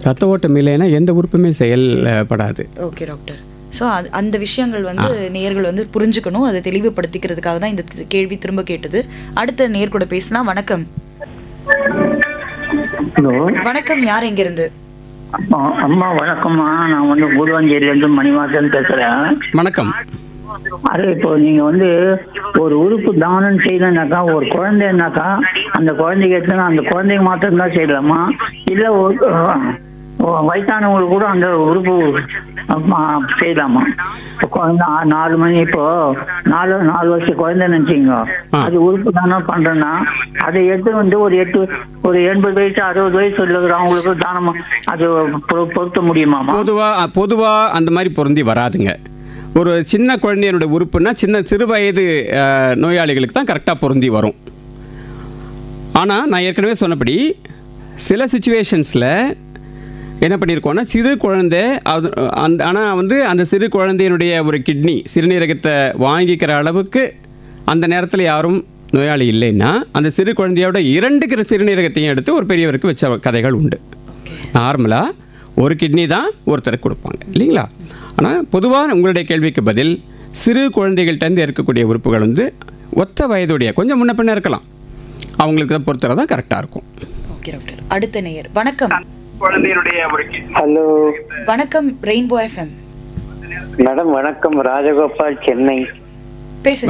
ரத்த ஓட்டம் இல்லைன்னா எந்த உறுப்புமே செயல்படாது. Okay doctor. ஸோ அந்த விஷயங்கள் வந்து நேயர்கள் வந்து புரிஞ்சுக்கணும். அதை தெளிவுபடுத்திக்கிறதுக்காக தான் இந்த கேள்வி திரும்ப கேட்டது. அடுத்த நேயர் கூட பேசலாம். வணக்கம். வணக்கம், யார் எங்கிருந்து? அம்மா வணக்கம்மா, நான் வந்து கூடுவாஞ்சேரியிலேருந்து மணிவாசன் பேசுகிறேன். வணக்கம். அது இப்போ நீங்கள் வந்து ஒரு உறுப்பு தானம் செய்யணுன்னாக்கா, ஒரு குழந்தைன்னாக்கா அந்த குழந்தைக்கு எடுத்துனா அந்த குழந்தைக்கு மாத்திரம்தான் செய்யலாமா, இல்லை வயசானவங்களுக்கு கூட அந்த உறுப்பு செய்யலாமா? இப்போ குழந்தை 4 மணி, இப்போ 4 வருஷம் குழந்தை நினைச்சிங்க, அது உறுப்பு தானம் பண்றேன்னா அதை எடுத்து வந்து ஒரு 80 வயசு 60 வயசு இருக்கிறவங்களுக்கு தானம் அது பொருத்த முடியுமா? பொதுவா அந்த மாதிரி பொருந்தி வராதுங்க. ஒரு சின்ன குழந்தையனுடைய உறுப்புனா சிறு வயது நோயாளிகளுக்கு தான் கரெக்டாக பொருந்தி வரும். ஆனால் நான் ஏற்கனவே சொன்னபடி சில சுச்சுவேஷன்ஸில் என்ன பண்ணியிருக்கோன்னா, சிறு குழந்தை ஆனால் வந்து அந்த சிறு குழந்தையினுடைய ஒரு கிட்னி சிறுநீரகத்தை வாங்கிக்கிற அளவுக்கு அந்த நேரத்தில் யாரும் நோயாளி இல்லைன்னா அந்த சிறு குழந்தையோட 2 சிறுநீரகத்தையும் எடுத்து ஒரு பெரியவருக்கு வச்ச கதைகள் உண்டு. நார்மலாக ஒரு கிட்னி தான் ஒருத்தருக்கு கொடுப்பாங்க இல்லைங்களா? ஆனால் பொதுவாக உங்களுடைய கேள்விக்கு பதில், சிறு குழந்தைகள்கிட்டருந்து இருக்கக்கூடிய உறுப்புகள் வந்து ஒத்த வயதுடைய கொஞ்சம் முன்ன பின்ன இருக்கலாம், அவங்களுக்கு தான் பொறுத்தவரை தான் கரெக்டாக இருக்கும். Okay doctor. அடுத்த நேயர். வணக்கம். ஹலோ, வணக்கம். Rainbow FM. மேடம் வணக்கம், ராஜகோபால், சென்னை.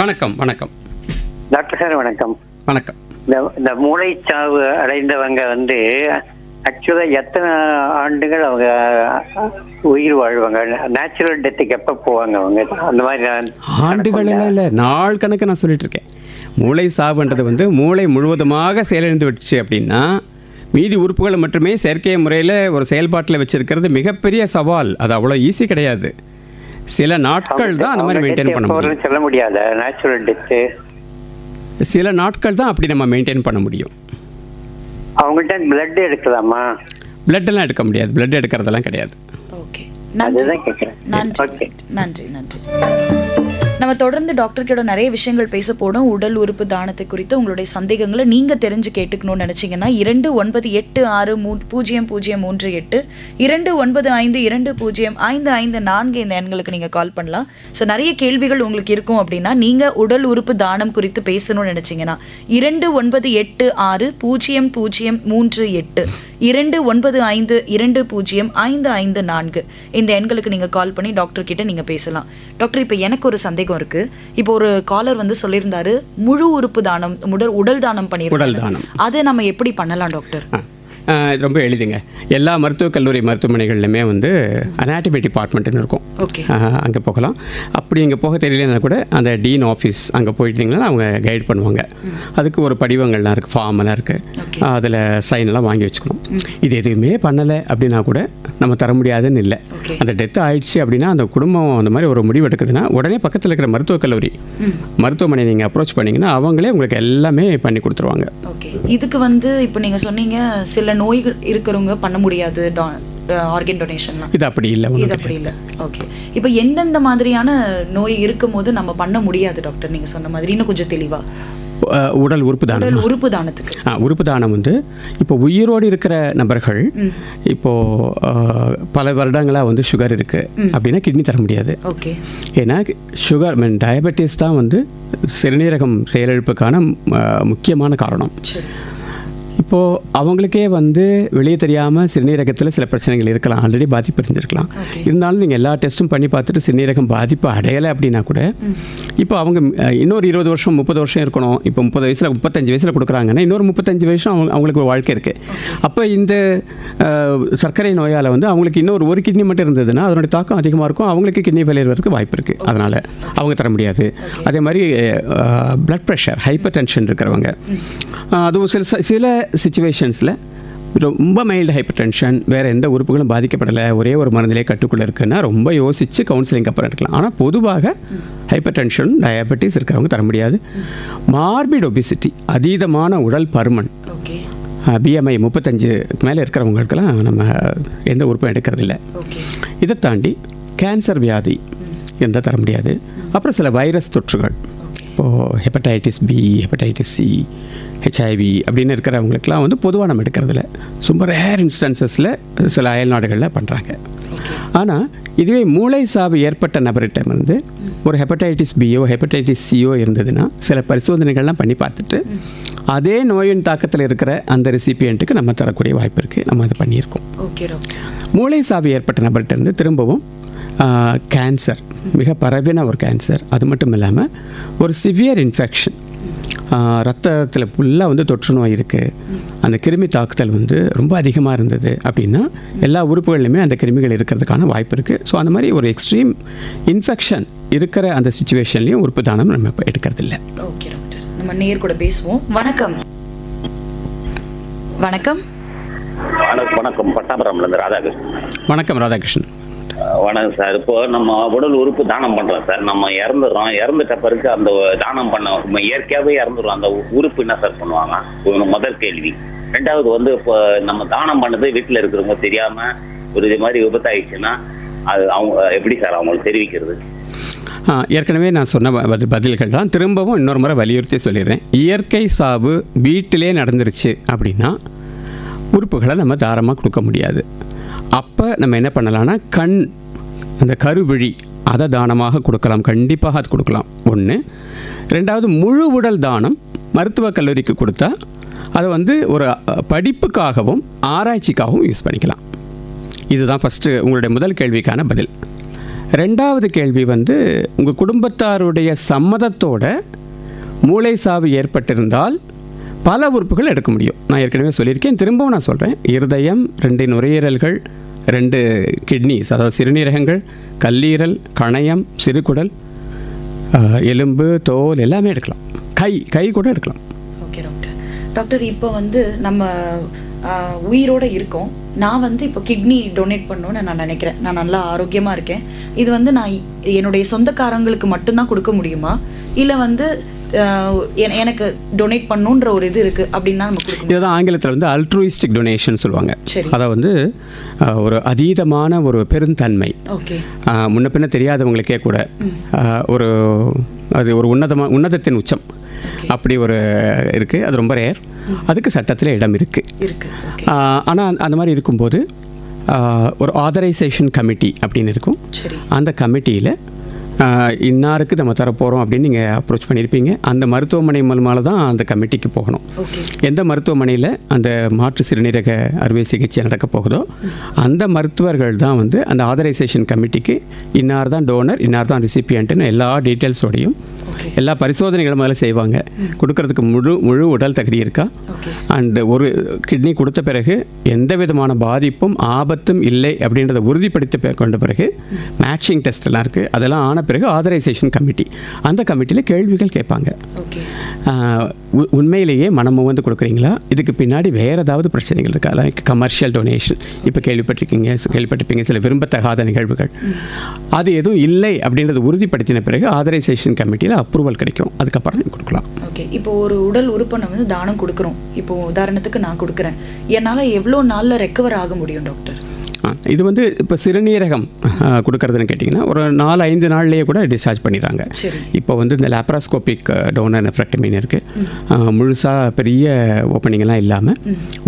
வணக்கம். வணக்கம் டாக்டர் சார். வணக்கம். வணக்கம். இந்த மூளைச்சாவு அடைந்தவங்க வந்து ஆக்சுவலா எத்தனை ஆண்டுகள் அவங்க உயிர் வாழ்வாங்க? நேச்சுரல் டெத்துக்கு எப்போ போவாங்க அவங்க? அந்த மாதிரி ஆண்டுகள் எல்லாம் இல்லை, நாள் கணக்கு நான் சொல்லிட்டு இருக்கேன். மூளை சாவுன்றது வந்து மூளை முழுவதுமாக செயலிழந்து விட்டுச்சு அப்படின்னா மீதி உறுப்புகளை மட்டுமே செயற்கை முறையில் ஒரு செயல்பாட்டில் வச்சிருக்கிறது மிகப்பெரிய சவால். அது அவ்வளோ ஈஸி கிடையாது. சில நாட்கள் தான் அந்த மாதிரி மெயின்டைன் பண்ண முடியும். சொல்ல முடியாது. நேச்சுரல் டெத்து சில நாட்கள் தான் அப்படி நம்ம மெயின்டைன் பண்ண முடியும். அவங்கள்ட்ட பிளட் எடுக்கலாமா? பிளட் எல்லாம் எடுக்க முடியாது, பிளட் எடுக்கிறதெல்லாம் கிடையாது. ஓகே, அதுதான் கேட்குறேன். நன்றி நன்றி நன்றி. நம்ம தொடர்ந்து டாக்டர் கிட்ட நிறைய விஷயங்கள் பேச போனோம். உடல் உறுப்பு தானத்தை குறித்து உங்களுடைய சந்தேகங்களை நீங்க தெரிஞ்சு கேட்டுக்கணும்னு நினைச்சீங்கன்னா 29860038 2952055544 இந்த எண்களுக்கு நீங்க கால் பண்ணலாம். ஸோ நிறைய கேள்விகள் உங்களுக்கு இருக்கும் அப்படின்னா நீங்க உடல் உறுப்பு தானம் குறித்து பேசணும்னு நினைச்சீங்கன்னா 29860038 2952055544 இந்த எண்களுக்கு நீங்க கால் பண்ணி டாக்டர் கிட்ட நீங்க பேசலாம். டாக்டர், இப்போ எனக்கு ஒரு சந்தேகம் இருக்கு. இப்போ ஒரு காலர் வந்து சொல்லியிருந்தாரு முழு உறுப்பு தானம், உடல் தானம் பண்ணிருக்காங்க. அதை நம்ம எப்படி பண்ணலாம் டாக்டர்? ரொம்ப எளிதுங்க. எல்லா மருத்துவக் கல்லூரி மருத்துவமனைகள்லையுமே வந்து அனாட்டமி டிபார்ட்மெண்ட்னு இருக்கும். அங்கே போகலாம். அப்படி இங்கே போக தெரியலன்னா கூட அந்த டீன் ஆஃபீஸ் அங்கே போயிட்டீங்கன்னா அவங்க கைட் பண்ணுவாங்க. அதுக்கு ஒரு படிவங்கள்லாம் இருக்குது, ஃபார்மெல்லாம் இருக்குது, அதில் சைனெல்லாம் வாங்கி வச்சுக்கணும். இது எதுவுமே பண்ணலை அப்படின்னா கூட நம்ம தர முடியாதுன்னு இல்லை. அந்த டெத்து ஆயிடுச்சு அப்படின்னா அந்த குடும்பம் அந்த மாதிரி ஒரு முடிவு எடுக்குதுன்னா உடனே பக்கத்தில் இருக்கிற மருத்துவக் கல்லூரி மருத்துவமனை நீங்கள் அப்ரோச் பண்ணிங்கன்னா அவங்களே உங்களுக்கு எல்லாமே பண்ணி கொடுத்துருவாங்க. ஓகே, இதுக்கு வந்து இப்போ நீங்கள் சொன்னீங்க சில நோய்கள் இருக்கிறவங்க பண்ண முடியாது ஆர்கன் டொனேஷன்லாம். இது அப்படி இல்லை. ஓகே, இப்போ எந்தெந்த மாதிரியான நோய் இருக்கும் போது நம்ம பண்ண முடியாது டாக்டர்? நீங்கள் சொன்ன மாதிரி இன்னும் கொஞ்சம் தெளிவாக. உடல் உறுப்பு தானம். உறுப்பு தானத்துக்கு உறுப்பு தானம் வந்து இப்போ உயிரோடு இருக்கிற நபர்கள் இப்போது பல வருடங்களாக வந்து சுகர் இருக்குது அப்படின்னா கிட்னி தர முடியாது. ஓகே. ஏன்னா சுகர் டயபெட்டிஸ் தான் வந்து சிறுநீரகம் செயலிழப்புக்கான முக்கியமான காரணம். இப்போது அவங்களுக்கே வந்து வெளியே தெரியாமல் சிறுநீரகத்தில் சில பிரச்சனைகள் இருக்கலாம், ஆல்ரெடி பாதிப்பு இருந்திருக்கலாம். இருந்தாலும் நீங்கள் எல்லா டெஸ்ட்டும் பண்ணி பார்த்துட்டு சிறுநீரகம் பாதிப்பு அடையலை அப்படின்னா கூட இப்போ அவங்க இன்னொரு 20 வருஷம் 30 வருஷம் இருக்கணும். இப்போ 30 வயசில் 35 வயசில் கொடுக்குறாங்கன்னா இன்னொரு 35 வருஷம் அவங்களுக்கு ஒரு வாழ்க்கை இருக்குது. அப்போ இந்த சர்க்கரை நோயால் வந்து அவங்களுக்கு இன்னொரு ஒரு கிட்னி மட்டும் இருந்ததுன்னா அதனுடைய தாக்கம் அதிகமாக இருக்கும், அவங்களுக்கு கிட்னி ஃபெயிலியர் வரதுக்கு வாய்ப்பு இருக்குது. அதனால் அவங்க தர முடியாது. அதே மாதிரி பிளட் ப்ரெஷர், ஹைப்பர் டென்ஷன் இருக்கிறவங்க, அதுவும் சில சிச்சுவேஷன்ஸில் ரொம்ப மைல்டு ஹைப்பர் டென்ஷன், வேறு எந்த உறுப்புகளும் பாதிக்கப்படலை, ஒரே ஒரு மருந்திலே கட்டுக்குள்ளே இருக்குன்னா ரொம்ப யோசித்து கவுன்சிலிங் அப்புறம் எடுக்கலாம். ஆனால் பொதுவாக ஹைப்பர் டென்ஷன், டயபெட்டிஸ் இருக்கிறவங்க தர முடியாது. மார்பிட் ஒபிசிட்டி, அதீதமான உடல் பருமன், BMI 35 மேலே இருக்கிறவங்களுக்கெல்லாம் நம்ம எந்த உறுப்பும் எடுக்கிறதில்ல. இதை தாண்டி கேன்சர் வியாதி எந்த தர முடியாது. அப்புறம் சில வைரஸ் தொற்றுகள், இப்போது hepatitis B, hepatitis C, HIV அப்படின்னு இருக்கிறவங்களுக்கெல்லாம் வந்து பொதுவாக நம்ம எடுக்கிறதில்ல. ரொம்ப ரேர் இன்ஸ்டன்சஸில் சில அயல் நாடுகளில் பண்ணுறாங்க. ஆனால் இதுவே மூளை சாவு ஏற்பட்ட நபர்கிட்ட வந்து ஒரு ஹெப்படைட்டிஸ் பியோ ஹெப்படைட்டிஸ் சியோ இருந்ததுன்னா சில பரிசோதனைகள்லாம் பண்ணி பார்த்துட்டு அதே நோயின் தாக்கத்தில் இருக்கிற அந்த ரெசிபியண்ட்டுக்கு நம்ம தரக்கூடிய வாய்ப்பு இருக்குது. நம்ம அதை பண்ணியிருக்கோம். மூளை சாவு ஏற்பட்ட நபர்கிட்ட இருந்து திரும்பவும் கேன்சர், மிக பரவின ஒரு கேன்சர், அது மட்டும் இல்லாமல் ஒரு சிவியர் இன்ஃபெக்ஷன், ரத்தத்தில் ஃபுல்லாக வந்து தொற்று நோய் இருக்குது, அந்த கிருமி தாக்குதல் வந்து ரொம்ப அதிகமாக இருந்தது அப்படின்னா எல்லா உறுப்புகள்லையுமே அந்த கிருமிகள் இருக்கிறதுக்கான வாய்ப்பு இருக்குது. ஸோ அந்த மாதிரி ஒரு எக்ஸ்ட்ரீம் இன்ஃபெக்ஷன் இருக்கிற அந்த சிச்சுவேஷன்லேயும் உறுப்பு தானம் நம்ம இப்போ எடுக்கிறதில்ல. ஓகே டாக்டர், நம்ம நேர் கூட பேசுவோம். வணக்கம். வணக்கம். வணக்கம். பட்டாபுரம்லேருந்து ராதாகிருஷ்ணன். வணக்கம் ராதாகிருஷ்ணன். வணக்கம் சார். இப்போ நம்ம உடல் உறுப்பு தானம் பண்றோம் சார். நம்ம இறந்துட்ட பிறகு அந்த தானம் பண்ண இயற்கையாகவே இறந்துடுறோம். அந்த உறுப்பு என்ன சார் பண்ணுவாங்க? முதல் கேள்வி. ரெண்டாவது வந்து இப்போ நம்ம தானம் பண்ணது வீட்டில் இருக்கிறவங்க தெரியாம ஒரு இது மாதிரி விபத்தாயிடுச்சுன்னா அது அவங்க எப்படி சார் அவங்களுக்கு தெரிவிக்கிறது? ஏற்கனவே நான் சொன்ன பதில்கள் தான் திரும்பவும் இன்னொரு முறை வலியுறுத்தி சொல்லிடுறேன். இயற்கை சாவு வீட்டிலே நடந்துருச்சு அப்படின்னா உறுப்புகளை நம்ம தாரமாக கொடுக்க முடியாது. அப்போ நம்ம என்ன பண்ணலான்னா அந்த கருவிழி அதை தானமாக கொடுக்கலாம், கண்டிப்பாக அது கொடுக்கலாம். ஒன்று. ரெண்டாவது, முழு உடல் தானம் மருத்துவக் கல்லூரிக்கு கொடுத்தா அதை வந்து ஒரு படிப்புக்காகவும் ஆராய்ச்சிக்காகவும் யூஸ் பண்ணிக்கலாம். இதுதான் ஃபஸ்ட்டு உங்களுடைய முதல் கேள்விக்கான பதில். ரெண்டாவது கேள்வி வந்து உங்கள் குடும்பத்தாருடைய சம்மதத்தோட மூளை சாவு ஏற்பட்டிருந்தால் பல உறுப்புகள் எடுக்க முடியும். நான் ஏற்கனவே சொல்லியிருக்கேன், திரும்பவும் நான் சொல்கிறேன். இருதயம், 2 நுரையீரல்கள், 2 கிட்னிஸ், அதாவது சிறுநீரகங்கள், கல்லீரல், கணையம், சிறுகுடல், எலும்பு, தோல் எல்லாமே எடுக்கலாம். கை கூட எடுக்கலாம். ஓகே டாக்டர், இப்போ வந்து நம்ம உயிரோடு இருக்கோம். நான் வந்து இப்போ கிட்னி டொனேட் பண்ணணும்னு நான் நினைக்கிறேன். நான் நல்லா ஆரோக்கியமாக இருக்கேன். இது வந்து நான் என்னுடைய சொந்தக்காரங்களுக்கு மட்டும்தான் கொடுக்க முடியுமா, இல்லை வந்து எனக்கு டொனேட் பண்ணுன்ற ஒரு இது இருக்குது அப்படின்னா நம்ம கொடுக்கணும்? இதுதான் ஆங்கிலத்தில் வந்து அல்ட்ரூயிஸ்டிக் டொனேஷன் சொல்லுவாங்க. அதை வந்து ஒரு அதீதமான ஒரு பெருந்தன்மை, முன்ன பின்ன தெரியாதவங்களுக்கே கூட அது ஒரு உன்னதத்தின் உச்சம் அப்படி ஒரு இருக்குது. அது ரொம்ப ரேர். அதுக்கு சட்டத்தில் இடம் இருக்குது. ஆனால் அந்த மாதிரி இருக்கும்போது ஒரு ஆதரைசேஷன் கமிட்டி அப்படின்னு இருக்கும். அந்த கமிட்டியில் இன்னாருக்கு நம்ம தரப்போகிறோம் அப்படின்னு நீங்கள் அப்ரோச் பண்ணியிருப்பீங்க. அந்த மருத்துவமனை மூலமாக தான் அந்த கமிட்டிக்கு போகணும். எந்த மருத்துவமனையில் அந்த மாற்று சிறுநீரக அறுவை சிகிச்சை நடக்க போகுதோ அந்த மருத்துவர்கள் தான் வந்து அந்த ஆதரைசேஷன் கமிட்டிக்கு இன்னார் தான் டோனர், இன்னார் தான் ரெசிபியன்ட்னு எல்லா டீட்டெயில்ஸோடையும் எல்லா பரிசோதனைகளும் முதல்ல செய்வாங்க. கொடுக்கறதுக்கு முழு உடல் தகுதி இருக்கா, அண்ட் ஒரு கிட்னி கொடுத்த பிறகு எந்த விதமான பாதிப்பும் ஆபத்தும் இல்லை அப்படின்றத உறுதிப்படுத்தி கொண்ட பிறகு மேட்சிங் டெஸ்ட் எல்லாம் இருக்குது. அதெல்லாம் ஆன பிறகு ஆதரைசேஷன் கமிட்டி, அந்த கமிட்டியில் கேள்விகள் கேட்பாங்க. உண்மையிலேயே மனம் வந்து கொடுக்குறீங்களா, இதுக்கு பின்னாடி வேறு ஏதாவது பிரச்சனைகள் இருக்கா, லைக் கமர்ஷியல் டொனேஷன் இப்போ கேள்விப்பட்டிருப்பீங்க சில விரும்பத்தகாத நிகழ்வுகள், அது எதுவும் இல்லை அப்படின்றத உறுதிப்படுத்தின பிறகு ஆதரைசேஷன் கமிட்டியில் அப்ரூவல் கிடைக்கும். அதுக்கப்புறம் கொடுக்கலாம். ஓகே, இப்போ ஒரு உடல் உறுப்பை நம்ம வந்து தானம் கொடுக்குறோம். இப்போ உதாரணத்துக்கு நான் கொடுக்குறேன், என்னால் எவ்வளோ நாளில் ரெக்கவர் ஆக முடியும் டாக்டர்? இது வந்து இப்போ சிறுநீரகம் கொடுக்கறதுன்னு கேட்டிங்கன்னா ஒரு 4-5 நாள்லேயே கூட டிஸ்சார்ஜ் பண்ணிடுறாங்க. இப்போ வந்து இந்த லேப்ராஸ்கோபிக் டோனர் நெஃப்ரெக்டமின்னு இருக்குது. முழுசாக பெரிய ஓப்பனிங்லாம் இல்லாமல்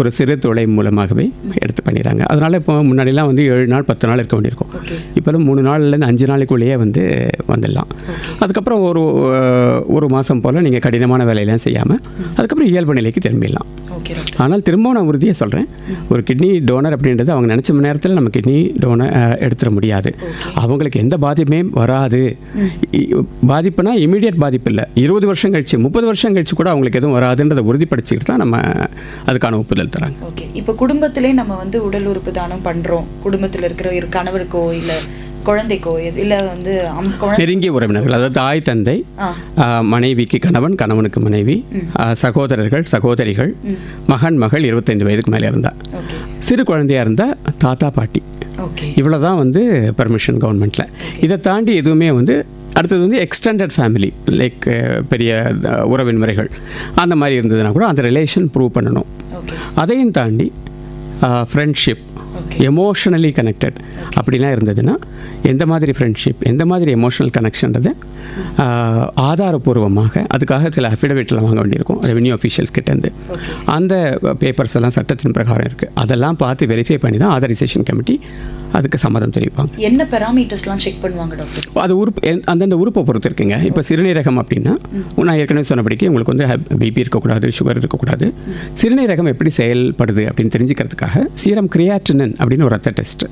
ஒரு சிறு துளை மூலமாகவே எடுத்து பண்ணிடுறாங்க. அதனால் இப்போ முன்னாடிலாம் வந்து 7 நாள் 10 நாள் இருக்க வேண்டியிருக்கும். இப்போலாம் 3 நாள்லேருந்து 5 நாளைக்குள்ளேயே வந்து வந்துடலாம். அதுக்கப்புறம் ஒரு மாதம் போல் நீங்கள் கடினமான வேலையெல்லாம் செய்யாமல் அதுக்கப்புறம் இயல்பு நிலைக்கு திரும்பிடலாம். ஆனால் திரும்பவும் நான் உறுதியாக சொல்கிறேன், ஒரு கிட்னி டோனர் அப்படின்றது அவங்க நினச்ச மணி நேரத்தில் நம்ம கிட்னி டோனர் எடுத்துட முடியாது. அவங்களுக்கு எந்த பாதிப்புமே வராது. பாதிப்புனா இமீடியட் பாதிப்பு இல்லை, 20 வருஷம் கழிச்சு 30 வருஷம் கழிச்சு கூட அவங்களுக்கு எதுவும் வராதுன்றதை உறுதிப்படுத்திக்கிட்டு தான் நம்ம அதுக்கான ஒப்புதல் தராங்க. ஓகே, இப்போ குடும்பத்திலே நம்ம வந்து உடல் உறுப்பு தானம் பண்ணுறோம். குடும்பத்தில் இருக்கிற ஒரு கணவருக்கோ இல்லை குழந்தைக்கோ இல்லை வந்து நெருங்கிய உறவினர்கள், அதாவது தாய் தந்தை, மனைவிக்கு கணவன், கணவனுக்கு மனைவி, சகோதரர்கள் சகோதரிகள், மகன் மகள் 25 வயதுக்கு மேலே இருந்தால், சிறு குழந்தையாக இருந்தால் தாத்தா பாட்டி, இவ்வளோ தான் வந்து பர்மிஷன் கவர்மெண்ட்டில். இதை தாண்டி எதுவுமே வந்து அடுத்தது வந்து எக்ஸ்டெண்டட் ஃபேமிலி லைக் பெரிய உறவின் முறைகள் அந்த மாதிரி இருந்ததுன்னா கூட அந்த ரிலேஷன் ப்ரூவ் பண்ணணும். அதையும் தாண்டி ஃப்ரெண்ட்ஷிப், எமோஷனலி கனெக்டட் அப்படிலாம் இருந்ததுன்னா எந்த மாதிரி ஃப்ரெண்ட்ஷிப், எந்த மாதிரி எமோஷனல் கனெக்ஷன்றது ஆதாரபூர்வமாக அதுக்காக சில அஃபிடவிட்லாம் வாங்க வேண்டியிருக்கும் ரெவென்யூ அஃபீஷியல்ஸ் கிட்டேருந்து. அந்த பேப்பர்ஸ் எல்லாம் சட்டத்தின் பிரகாரம் இருக்குது. அதெல்லாம் பார்த்து வெரிஃபை பண்ணி தான் ஆதரைசேஷன் கமிட்டி அதுக்கு சம்மதம் தெரிவிப்பாங்க. என்ன பெராமீட்டர்ஸ்லாம் செக் பண்ணுவாங்க டாக்டர்? அது உறுப்பு அந்தந்த உறுப்பை பொறுத்து இருக்குங்க. இப்போ சிறுநீரகம் அப்படின்னா நான் ஏற்கனவே சொன்னபடிக்கு உங்களுக்கு வந்து பிபி இருக்கக்கூடாது, சுகர் இருக்கக்கூடாது. சிறுநீரகம் எப்படி செயல்படுது அப்படின்னு தெரிஞ்சுக்கிறதுக்காக சீரம் கிரியாட்டினின் அப்படின்னு ஒரு ரத்த டெஸ்ட்,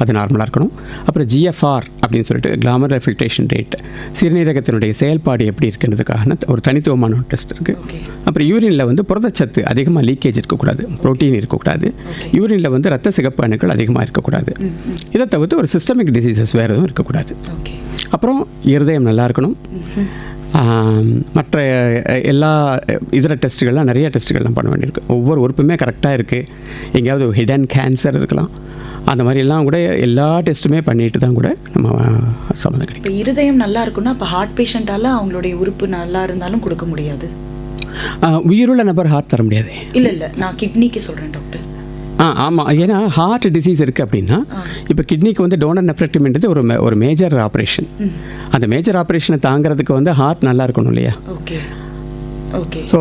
அது நார்மலாக இருக்கணும். அப்புறம் GFR அப்படின்னு சொல்லிட்டு கிளாமரல் ஃபில்ட்ரேஷன் ரேட், சிறுநீரகத்தினுடைய செயல்பாடு எப்படி இருக்குன்றதுக்காக ஒரு தனித்துவமான ஒரு டெஸ்ட் இருக்குது. அப்புறம் யூரினில் வந்து புரதச்சத்து அதிகமாக லீக்கேஜ் இருக்கக்கூடாது, ப்ரோட்டீன் இருக்கக்கூடாது, யூரினில் வந்து ரத்த சிகப்பு அணுக்கள் அதிகமாக இருக்கக்கூடாது. இதை தவிர்த்து ஒரு சிஸ்டமிக் டிசீசஸ் வேறு எதுவும் இருக்கக்கூடாது. அப்புறம் இருதயம் நல்லா இருக்கணும். மற்ற எல்லா இதர டெஸ்ட்டுகள்லாம் நிறைய டெஸ்ட்டுகள்லாம் பண்ண வேண்டியிருக்கு. ஒவ்வொரு உறுப்புமே கரெக்டாக இருக்குது. எங்கேயாவது ஹிடன் கேன்சர் இருக்கலாம், அந்த மாதிரிலாம் கூட எல்லா டெஸ்ட்டுமே பண்ணிட்டு தான் கூட நம்ம சம்மந்தம் கிடைக்கும். இப்போ இருதயம் நல்லா இருக்குன்னா இப்போ ஹார்ட் பேஷண்ட்டால் அவங்களுடைய உறுப்பு நல்லா இருந்தாலும் கொடுக்க முடியாது. உயிருள்ள நபர் ஹார்ட் தர முடியாது. இல்லை நான் கிட்னிக்கு சொல்கிறேன் டாக்டர். ஆமாம், ஏன்னா ஹார்ட் டிசீஸ் இருக்குது அப்படின்னா இப்போ கிட்னிக்கு வந்து டோனர் நெஃப்ரெக்டமின்றது ஒரு மேஜர் ஆப்ரேஷன். அந்த மேஜர் ஆப்ரேஷனை தாங்கிறதுக்கு வந்து ஹார்ட் நல்லா இருக்கணும் இல்லையா? ஸோ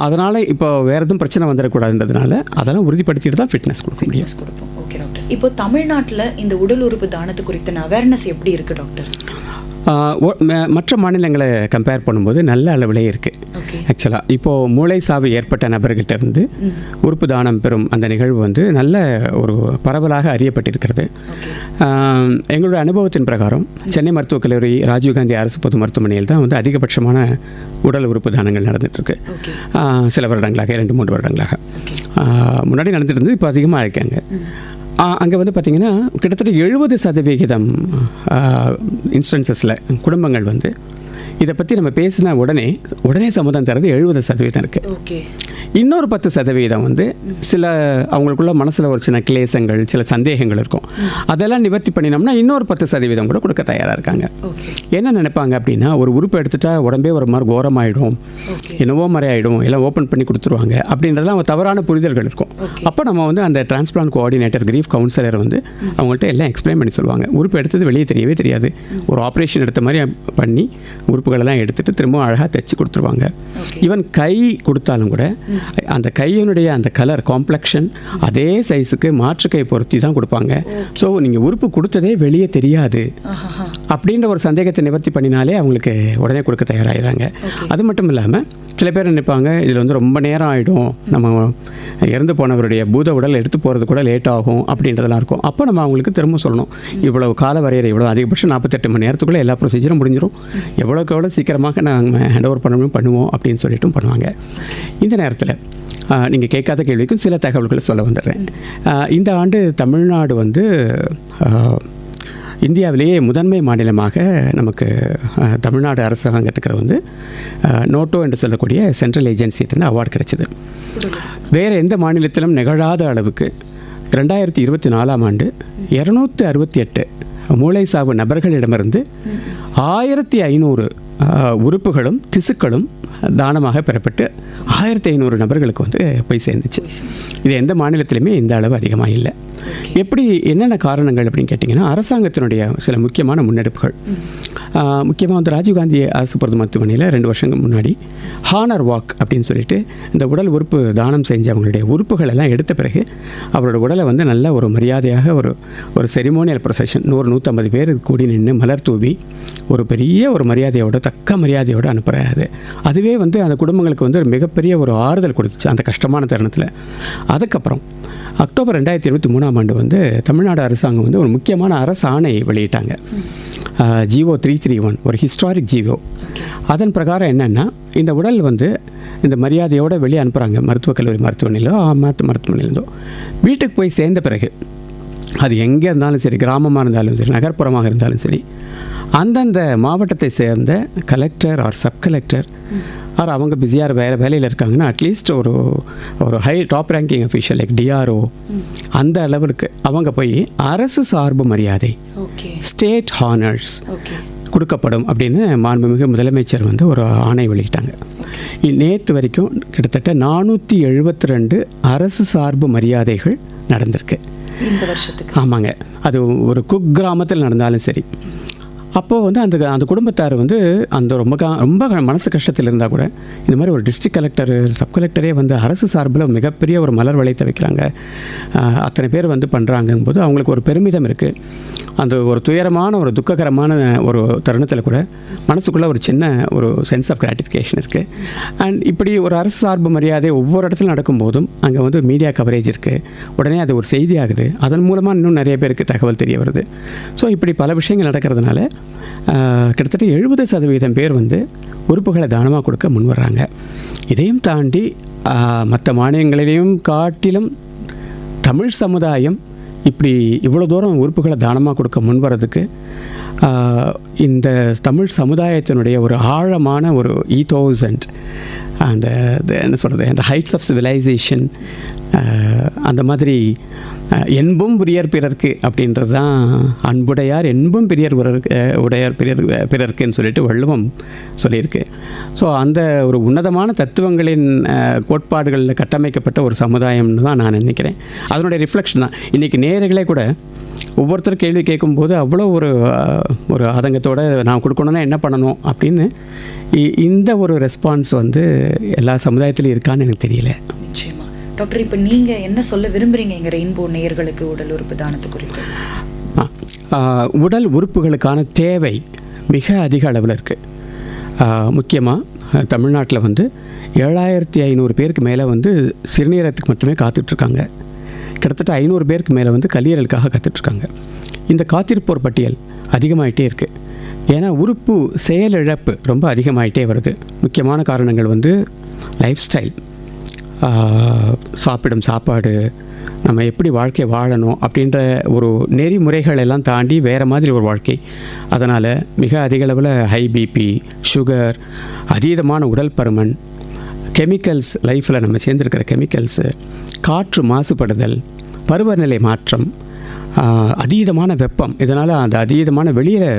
அதனால் இப்போ வேறு எதுவும் பிரச்சனை வந்துடக்கூடாதுன்றதுனால அதெல்லாம் உறுதிப்படுத்திட்டு தான் ஃபிட்னஸ் கொடுக்க முடியும். ஓகே டாக்டர், இப்போ தமிழ்நாட்டில் இந்த உடல் உறுப்பு தானத்தை குறித்த அவேர்னஸ் எப்படி இருக்குது டாக்டர்? மற்ற மாநிலங்களை கம்பேர் பண்ணும்போது நல்ல அளவிலே இருக்குது. ஆக்சுவலாக இப்போது மூளை சாவு ஏற்பட்ட நபர்கிட்ட இருந்து உறுப்பு தானம் பெறும் அந்த நிகழ்வு வந்து நல்ல ஒரு பரவலாக அறியப்பட்டிருக்கிறது. எங்களுடைய அனுபவத்தின் பிரகாரம் சென்னை மருத்துவக் கல்லூரி, ராஜீவ்காந்தி அரசு பொது மருத்துவமனையில் தான் வந்து அதிகபட்சமான உடல் உறுப்பு தானங்கள் நடந்துகிட்ருக்கு. சில வருடங்களாக 2-3 வருடங்களாக முன்னாடி நடந்துட்டு இருந்து இப்போ அதிகமாக இருக்காங்க. அங்கே வந்து பார்த்திங்கன்னா கிட்டத்தட்ட 70% இன்ஸ்டன்சஸில் குடும்பங்கள் வந்து இதை பற்றி நம்ம பேசினா உடனே சம்மதம் தரது 70% இருக்குது. இன்னொரு 10% வந்து சில அவங்களுக்குள்ள மனசில் ஒரு சின்ன கிளேசங்கள், சில சந்தேகங்கள் இருக்கும். அதெல்லாம் நிவர்த்தி பண்ணினோம்னா இன்னொரு 10% கூட கொடுக்க தயாராக இருக்காங்க. என்ன நினைப்பாங்க அப்படின்னா, ஒரு உறுப்பு எடுத்துட்டா உடம்பே ஒரு மாதிரி கோரமாயிடும், என்னவோ மாதிரி ஆகிடும், எல்லாம் ஓப்பன் பண்ணி கொடுத்துருவாங்க அப்படின்றதுலாம் அவங்க தவறான புரிதல்கள் இருக்கும். அப்போ நம்ம வந்து அந்த டிரான்ஸ்பிளான்ட் கோஆர்டினேட்டர், கிரீஃப் கவுன்சிலர் வந்து அவங்கள்ட்ட எல்லாம் எக்ஸ்பிளைன் பண்ணி சொல்லுவாங்க. உறுப்பு எடுத்தது வெளியே தெரியவே தெரியாது, ஒரு ஆப்ரேஷன் எடுத்த மாதிரி பண்ணி உறுப்புகளெல்லாம் எடுத்துகிட்டு திரும்ப அழகாக தைச்சி கொடுத்துருவாங்க. ஈவன் கை கொடுத்தாலும் கூட அந்த கையினுடைய அந்த கலர் காம்ப்ளெக்ஷன் அதே சைஸுக்கு மாற்று கை பொருத்தி தான் கொடுப்பாங்க. ஸோ நீங்கள் உறுப்பு கொடுத்ததே வெளியே தெரியாது அப்படின்ற ஒரு சந்தேகத்தை நிவர்த்தி பண்ணினாலே அவங்களுக்கு உடனே கொடுக்க தயாராகிறாங்க. அது மட்டும் இல்லாமல் சில பேர் நினைப்பாங்க இதில் வந்து ரொம்ப நேரம் ஆகிடும், நம்ம இறந்து போனவருடைய பூத உடல் எடுத்து போகிறது கூட லேட் ஆகும் அப்படின்றதெல்லாம் இருக்கும். அப்போ நம்ம அவங்களுக்கு திரும்ப சொல்லணும், இவ்வளவு கால வரையறை, இவ்வளோ அதிகபட்சம் 48 மணி நேரத்துக்குள்ளே எல்லா ப்ரொசீஜரும் முடிஞ்சிடும், எவ்வளோக்கு எவ்வளோ சீக்கிரமாக நாங்கள் ஹேண்ட் ஓவர் பண்ணுவோம் அப்படின்னு சொல்லிட்டும் பண்ணுவாங்க. இந்த நேரத்தில் நீங்கள் கேட்காத கேள்விக்கும் சில தகவல்களை சொல்ல வந்துடுறேன். இந்த ஆண்டு தமிழ்நாடு வந்து இந்தியாவிலேயே முதன்மை மாநிலமாக நமக்கு தமிழ்நாடு அரசாங்கத்துக்கு வந்து நோட்டோ என்று சொல்லக்கூடிய சென்ட்ரல் ஏஜென்சிகிட்ட அவார்டு கிடைச்சிது. வேறு எந்த மாநிலத்திலும் நிகழாத அளவுக்கு 2024ஆம் ஆண்டு 268 மூளை சாவு நபர்களிடமிருந்து 1500 உறுப்புகளும் திசுக்களும் தானமாக பெறப்பட்டு 1500 நபர்களுக்கு வந்து போய் சேர்ந்துச்சு. இது எந்த மாநிலத்திலுமே இந்த அளவு அதிகமாக இல்லை. எப்படி என்னென்ன காரணங்கள் அப்படின்னு கேட்டிங்கன்னா, அரசாங்கத்தினுடைய சில முக்கியமான முன்னெடுப்புகள். முக்கியமாக வந்து ராஜீவ்காந்தி அரசு பொது மருத்துவமனையில் 2 வருஷங்களுக்கு முன்னாடி ஹானர் வாக் அப்படின்னு சொல்லிட்டு இந்த உடல் உறுப்பு தானம் செஞ்சு அவங்களுடைய உறுப்புகள் எல்லாம் எடுத்த பிறகு அவரோட உடலை வந்து நல்ல ஒரு மரியாதையாக ஒரு செரிமோனியல் ப்ரொசெஷன் 100-150 பேர் கூடி நின்று மலர் தூவி ஒரு பெரிய ஒரு மரியாதையோட தக்க மரியாதையோடு அனுப்புகிறாரு. அதுவே வந்து அந்த குடும்பங்களுக்கு வந்து ஒரு மிகப்பெரிய ஒரு ஆறுதல் கொடுத்துச்சு அந்த கஷ்டமான தருணத்தில். அதுக்கப்புறம் அக்டோபர் 2023 வந்து தமிழ்நாடு அரசாங்கம் வந்து ஒரு முக்கியமான அரசு ஆணை வெளியிட்டாங்க. ஜிஓ 331, ஒரு ஹிஸ்டாரிக் ஜிஓ. அதன் பிரகாரம் என்னென்னா, இந்த உடல் வந்து இந்த மரியாதையோடு வெளியே அனுப்புகிறாங்க. மருத்துவக் கல்லூரி மருத்துவமனையிலோ மருத்துவமனையிலோ வீட்டுக்கு போய் சேர்ந்த பிறகு அது எங்கே இருந்தாலும் சரி, கிராமமாக இருந்தாலும் சரி, நகர்ப்புறமாக இருந்தாலும் சரி, அந்தந்த மாவட்டத்தை சேர்ந்த collector or sub collector or அவங்க பிஸியாக வேலையில் இருக்காங்கன்னா அட்லீஸ்ட் ஒரு high top ranking official like DRO அந்த அளவுக்கு அவங்க போய் அரசு சார்பு மரியாதை, ஸ்டேட் ஹானர்ஸ் கொடுக்கப்படும் அப்படின்னு மாண்புமிகு முதலமைச்சர் வந்து ஒரு ஆணை வெளியிட்டாங்க. நேற்று வரைக்கும் கிட்டத்தட்ட 472 அரசு சார்பு மரியாதைகள் நடந்திருக்கு இந்த வருஷத்துக்கு. ஆமாங்க. அது ஒரு குக் கிராமத்தில் நடந்தாலும் சரி. அப்போது வந்து அந்த குடும்பத்தார் வந்து அந்த ரொம்ப மனசு கஷ்டத்தில் இருந்தால் கூட இந்த மாதிரி ஒரு டிஸ்ட்ரிக்ட் கலெக்டர் சப் கலெக்டரே வந்து அரசு சார்பில் மிகப்பெரிய ஒரு மலர் வளையத்தை வைக்கிறாங்க, அத்தனை பேர் வந்து பண்ணுறாங்கும்போது அவங்களுக்கு ஒரு பெருமிதம் இருக்குது. அந்த ஒரு துயரமான ஒரு துக்ககரமான ஒரு தருணத்தில் கூட மனசுக்குள்ளே ஒரு சின்ன ஒரு சென்ஸ் ஆஃப் கிராட்டிஃபிகேஷன் இருக்குது. அண்ட் இப்படி ஒரு அரசு சார்பு மரியாதை ஒவ்வொரு இடத்துல நடக்கும்போதும் அங்கே வந்து மீடியா கவரேஜ் இருக்குது, உடனே அது ஒரு செய்தியாகுது, அதன் மூலமாக இன்னும் நிறைய பேருக்கு தகவல் தெரிய வருது. ஸோ இப்படி பல விஷயங்கள் நடக்கிறதுனால கிட்டத்தட்ட 70% பேர் வந்து உறுப்புகளை தானமாக கொடுக்க முன் வர்றாங்க. இதையும் தாண்டி மற்ற மாநிலங்களிலையும் காட்டிலும் தமிழ் சமுதாயம் இப்படி இவ்வளோ தூரம் உறுப்புகளை தானமாக கொடுக்க முன் வர்றதுக்கு இந்த தமிழ் சமுதாயத்தினுடைய ஒரு ஆழமான ஒரு ஈத்தோஸ் அண்ட் அந்த என்ன சொல்கிறது, அந்த ஹைட்ஸ் ஆஃப் சிவிலைசேஷன், அந்த மாதிரி என்பும் பிரியர் பிறர்க்கு அப்படின்றது தான் அன்புடையார் என்பும் பிரியர் உடையார் பிறர்க்குன்னு சொல்லிட்டு வள்ளுவம் சொல்லியிருக்கு. ஸோ அந்த ஒரு உன்னதமான தத்துவங்களின் கோட்பாடுகளில் கட்டமைக்கப்பட்ட ஒரு சமுதாயம்னு தான் நான் நினைக்கிறேன். அதனுடைய ரிஃப்ளெக்ஷன் தான் இன்றைக்கி நேயர்களே கூட ஒவ்வொருத்தரும் கேள்வி கேட்கும்போது அவ்வளோ ஒரு ஆதங்கத்தோடு நான் கொடுக்கணுன்னா என்ன பண்ணணும் அப்படின்னு இந்த ஒரு ரெஸ்பான்ஸ் வந்து எல்லா சமுதாயத்திலும் இருக்கான்னு எனக்கு தெரியல. நிச்சயமா டாக்டர், இப்போ நீங்கள் என்ன சொல்ல விரும்புகிறீங்க எங்கள் ரெயின்போ நேயர்களுக்கு உடல் உறுப்பு தானத்தை குறித்து? உடல் உறுப்புகளுக்கான தேவை மிக அதிக அளவில் இருக்குது. முக்கியமாக தமிழ்நாட்டில் வந்து 7500 பேருக்கு மேலே வந்து சிறுநீரகத்துக்கு மட்டுமே காத்துட்ருக்காங்க. கிட்டத்தட்ட 500 பேருக்கு மேலே வந்து கல்லீரலுக்காக காத்துட்ருக்காங்க. இந்த காத்திருப்போர் பட்டியல் அதிகமாகிட்டே இருக்குது. ஏன்னா உறுப்பு செயலிழப்பு ரொம்ப அதிகமாகிட்டே வருது. முக்கியமான காரணங்கள் வந்து லைஃப் ஸ்டைல், சாப்பிடும் சாப்பாடு, நம்ம எப்படி வாழ்க்கை வாழணும் அப்படின்ற ஒரு நெறிமுறைகள் எல்லாம் தாண்டி வேறு மாதிரி ஒரு வாழ்க்கை. அதனால் மிக அதிக அளவில் ஹை பிபி, சுகர், அதீதமான உடல் பருமன், கெமிக்கல்ஸ், லைஃப்பில் நம்ம சேர்ந்துருக்கிற கெமிக்கல்ஸு, காற்று மாசுபடுதல், பருவநிலை மாற்றம், அதீதமான வெப்பம், இதனால் அந்த அதீதமான வெளியில்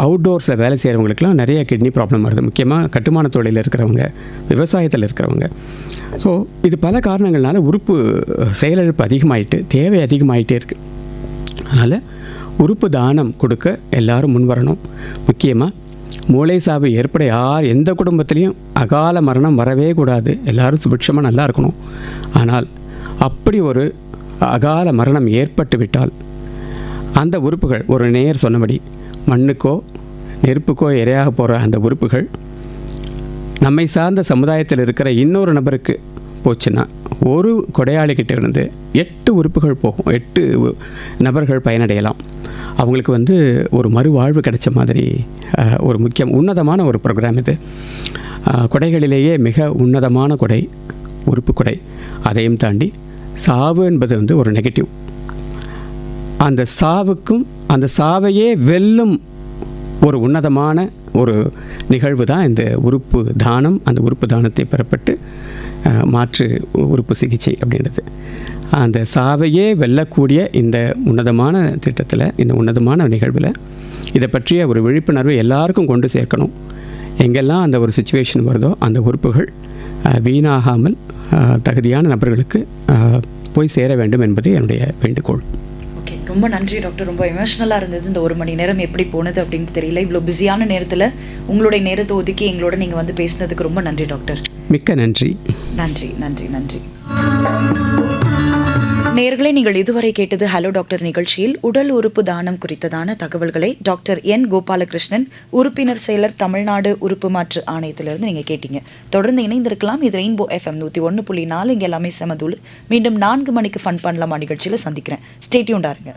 அவுட்டோர்ஸில் வேலை செய்கிறவங்களுக்குலாம் நிறைய கிட்னி ப்ராப்ளம் வருது. முக்கியமாக கட்டுமான தொழிலில் இருக்கிறவங்க, விவசாயத்தில் இருக்கிறவங்க. ஸோ இது பல காரணங்கள்னால உறுப்பு செயலிழப்பு அதிகமாகிட்டு தேவை அதிகமாகிட்டே இருக்குது. அதனால் உறுப்பு தானம் கொடுக்க எல்லாரும் முன் வரணும். முக்கியமாக மூளை சாவு ஏற்பட எந்த குடும்பத்துலேயும் அகால மரணம் வரவே கூடாது. எல்லோரும் சுபிட்சமாக நல்லா இருக்கணும். ஆனால் அப்படி ஒரு அகால மரணம் ஏற்பட்டு விட்டால் அந்த உறுப்புகள், ஒரு நேயர் சொன்னபடி மண்ணுக்கோ நெருப்புக்கோ இரையாக போகிற அந்த உறுப்புகள் நம்மை சார்ந்த சமுதாயத்தில் இருக்கிற இன்னொரு நபருக்கு போச்சுன்னா ஒரு கொடையாளிக்கிட்ட இருந்து 8 உறுப்புகள் போகும், 8 நபர்கள் பயனடையலாம். அவங்களுக்கு வந்து ஒரு மறுவாழ்வு கிடைச்ச மாதிரி ஒரு உன்னதமான ஒரு ப்ரோக்ராம் இது. கொடைகளிலேயே மிக உன்னதமான கொடை உறுப்பு கொடை. அதையும் தாண்டி சாவு என்பது வந்து ஒரு நெகட்டிவ். அந்த சாவுக்கும் அந்த சாவையே வெல்லும் ஒரு உன்னதமான ஒரு நிகழ்வு தான் இந்த உறுப்பு தானம். அந்த உறுப்பு தானத்தை பெறப்பட்டு மாற்று உறுப்பு சிகிச்சை அப்படின்றது அந்த சாவையே வெல்லக்கூடிய இந்த உன்னதமான திட்டத்தில், இந்த உன்னதமான நிகழ்வில் இதை பற்றிய ஒரு விழிப்புணர்வை எல்லாருக்கும் கொண்டு சேர்க்கணும். எங்கெல்லாம் அந்த ஒரு சுச்சுவேஷன் வருதோ அந்த உறுப்புகள் வீணாகாமல் தகுதியான நபர்களுக்கு போய் சேர வேண்டும் என்பது என்னுடைய வேண்டுகோள். ஓகே, ரொம்ப நன்றி டாக்டர். ரொம்ப எமோஷ்னலாக இருந்தது. இந்த 1 மணி நேரம் எப்படி போனது அப்படின்னு தெரியல. இவ்வளோ பிஸியான நேரத்தில் உங்களுடைய நேரத்தை ஒதுக்கி எங்களோட நீங்கள் வந்து பேசினதுக்கு ரொம்ப நன்றி டாக்டர். மிக்க நன்றி. நன்றி நன்றி நன்றி. நேயர்களே, நீங்கள் இதுவரை கேட்டது ஹலோ டாக்டர் நிகழ்ச்சியில் உடல் உறுப்பு தானம் குறித்ததான தகவல்களை டாக்டர் என் கோபாலகிருஷ்ணன், உறுப்பினர் செயலர், தமிழ்நாடு உறுப்பு மாற்று ஆணையத்திலிருந்து நீங்கள் கேட்டீங்க. தொடர்ந்து இணைந்திருக்கலாம். இது ரெயின்போ FM 101.4. இங்கே எல்லாமே செமதூள். மீண்டும் 4 மணிக்கு ஃபன் பண்ணலாமா நிகழ்ச்சியில் சந்திக்கிறேன். ஸ்டே டியூன்டா இருங்க.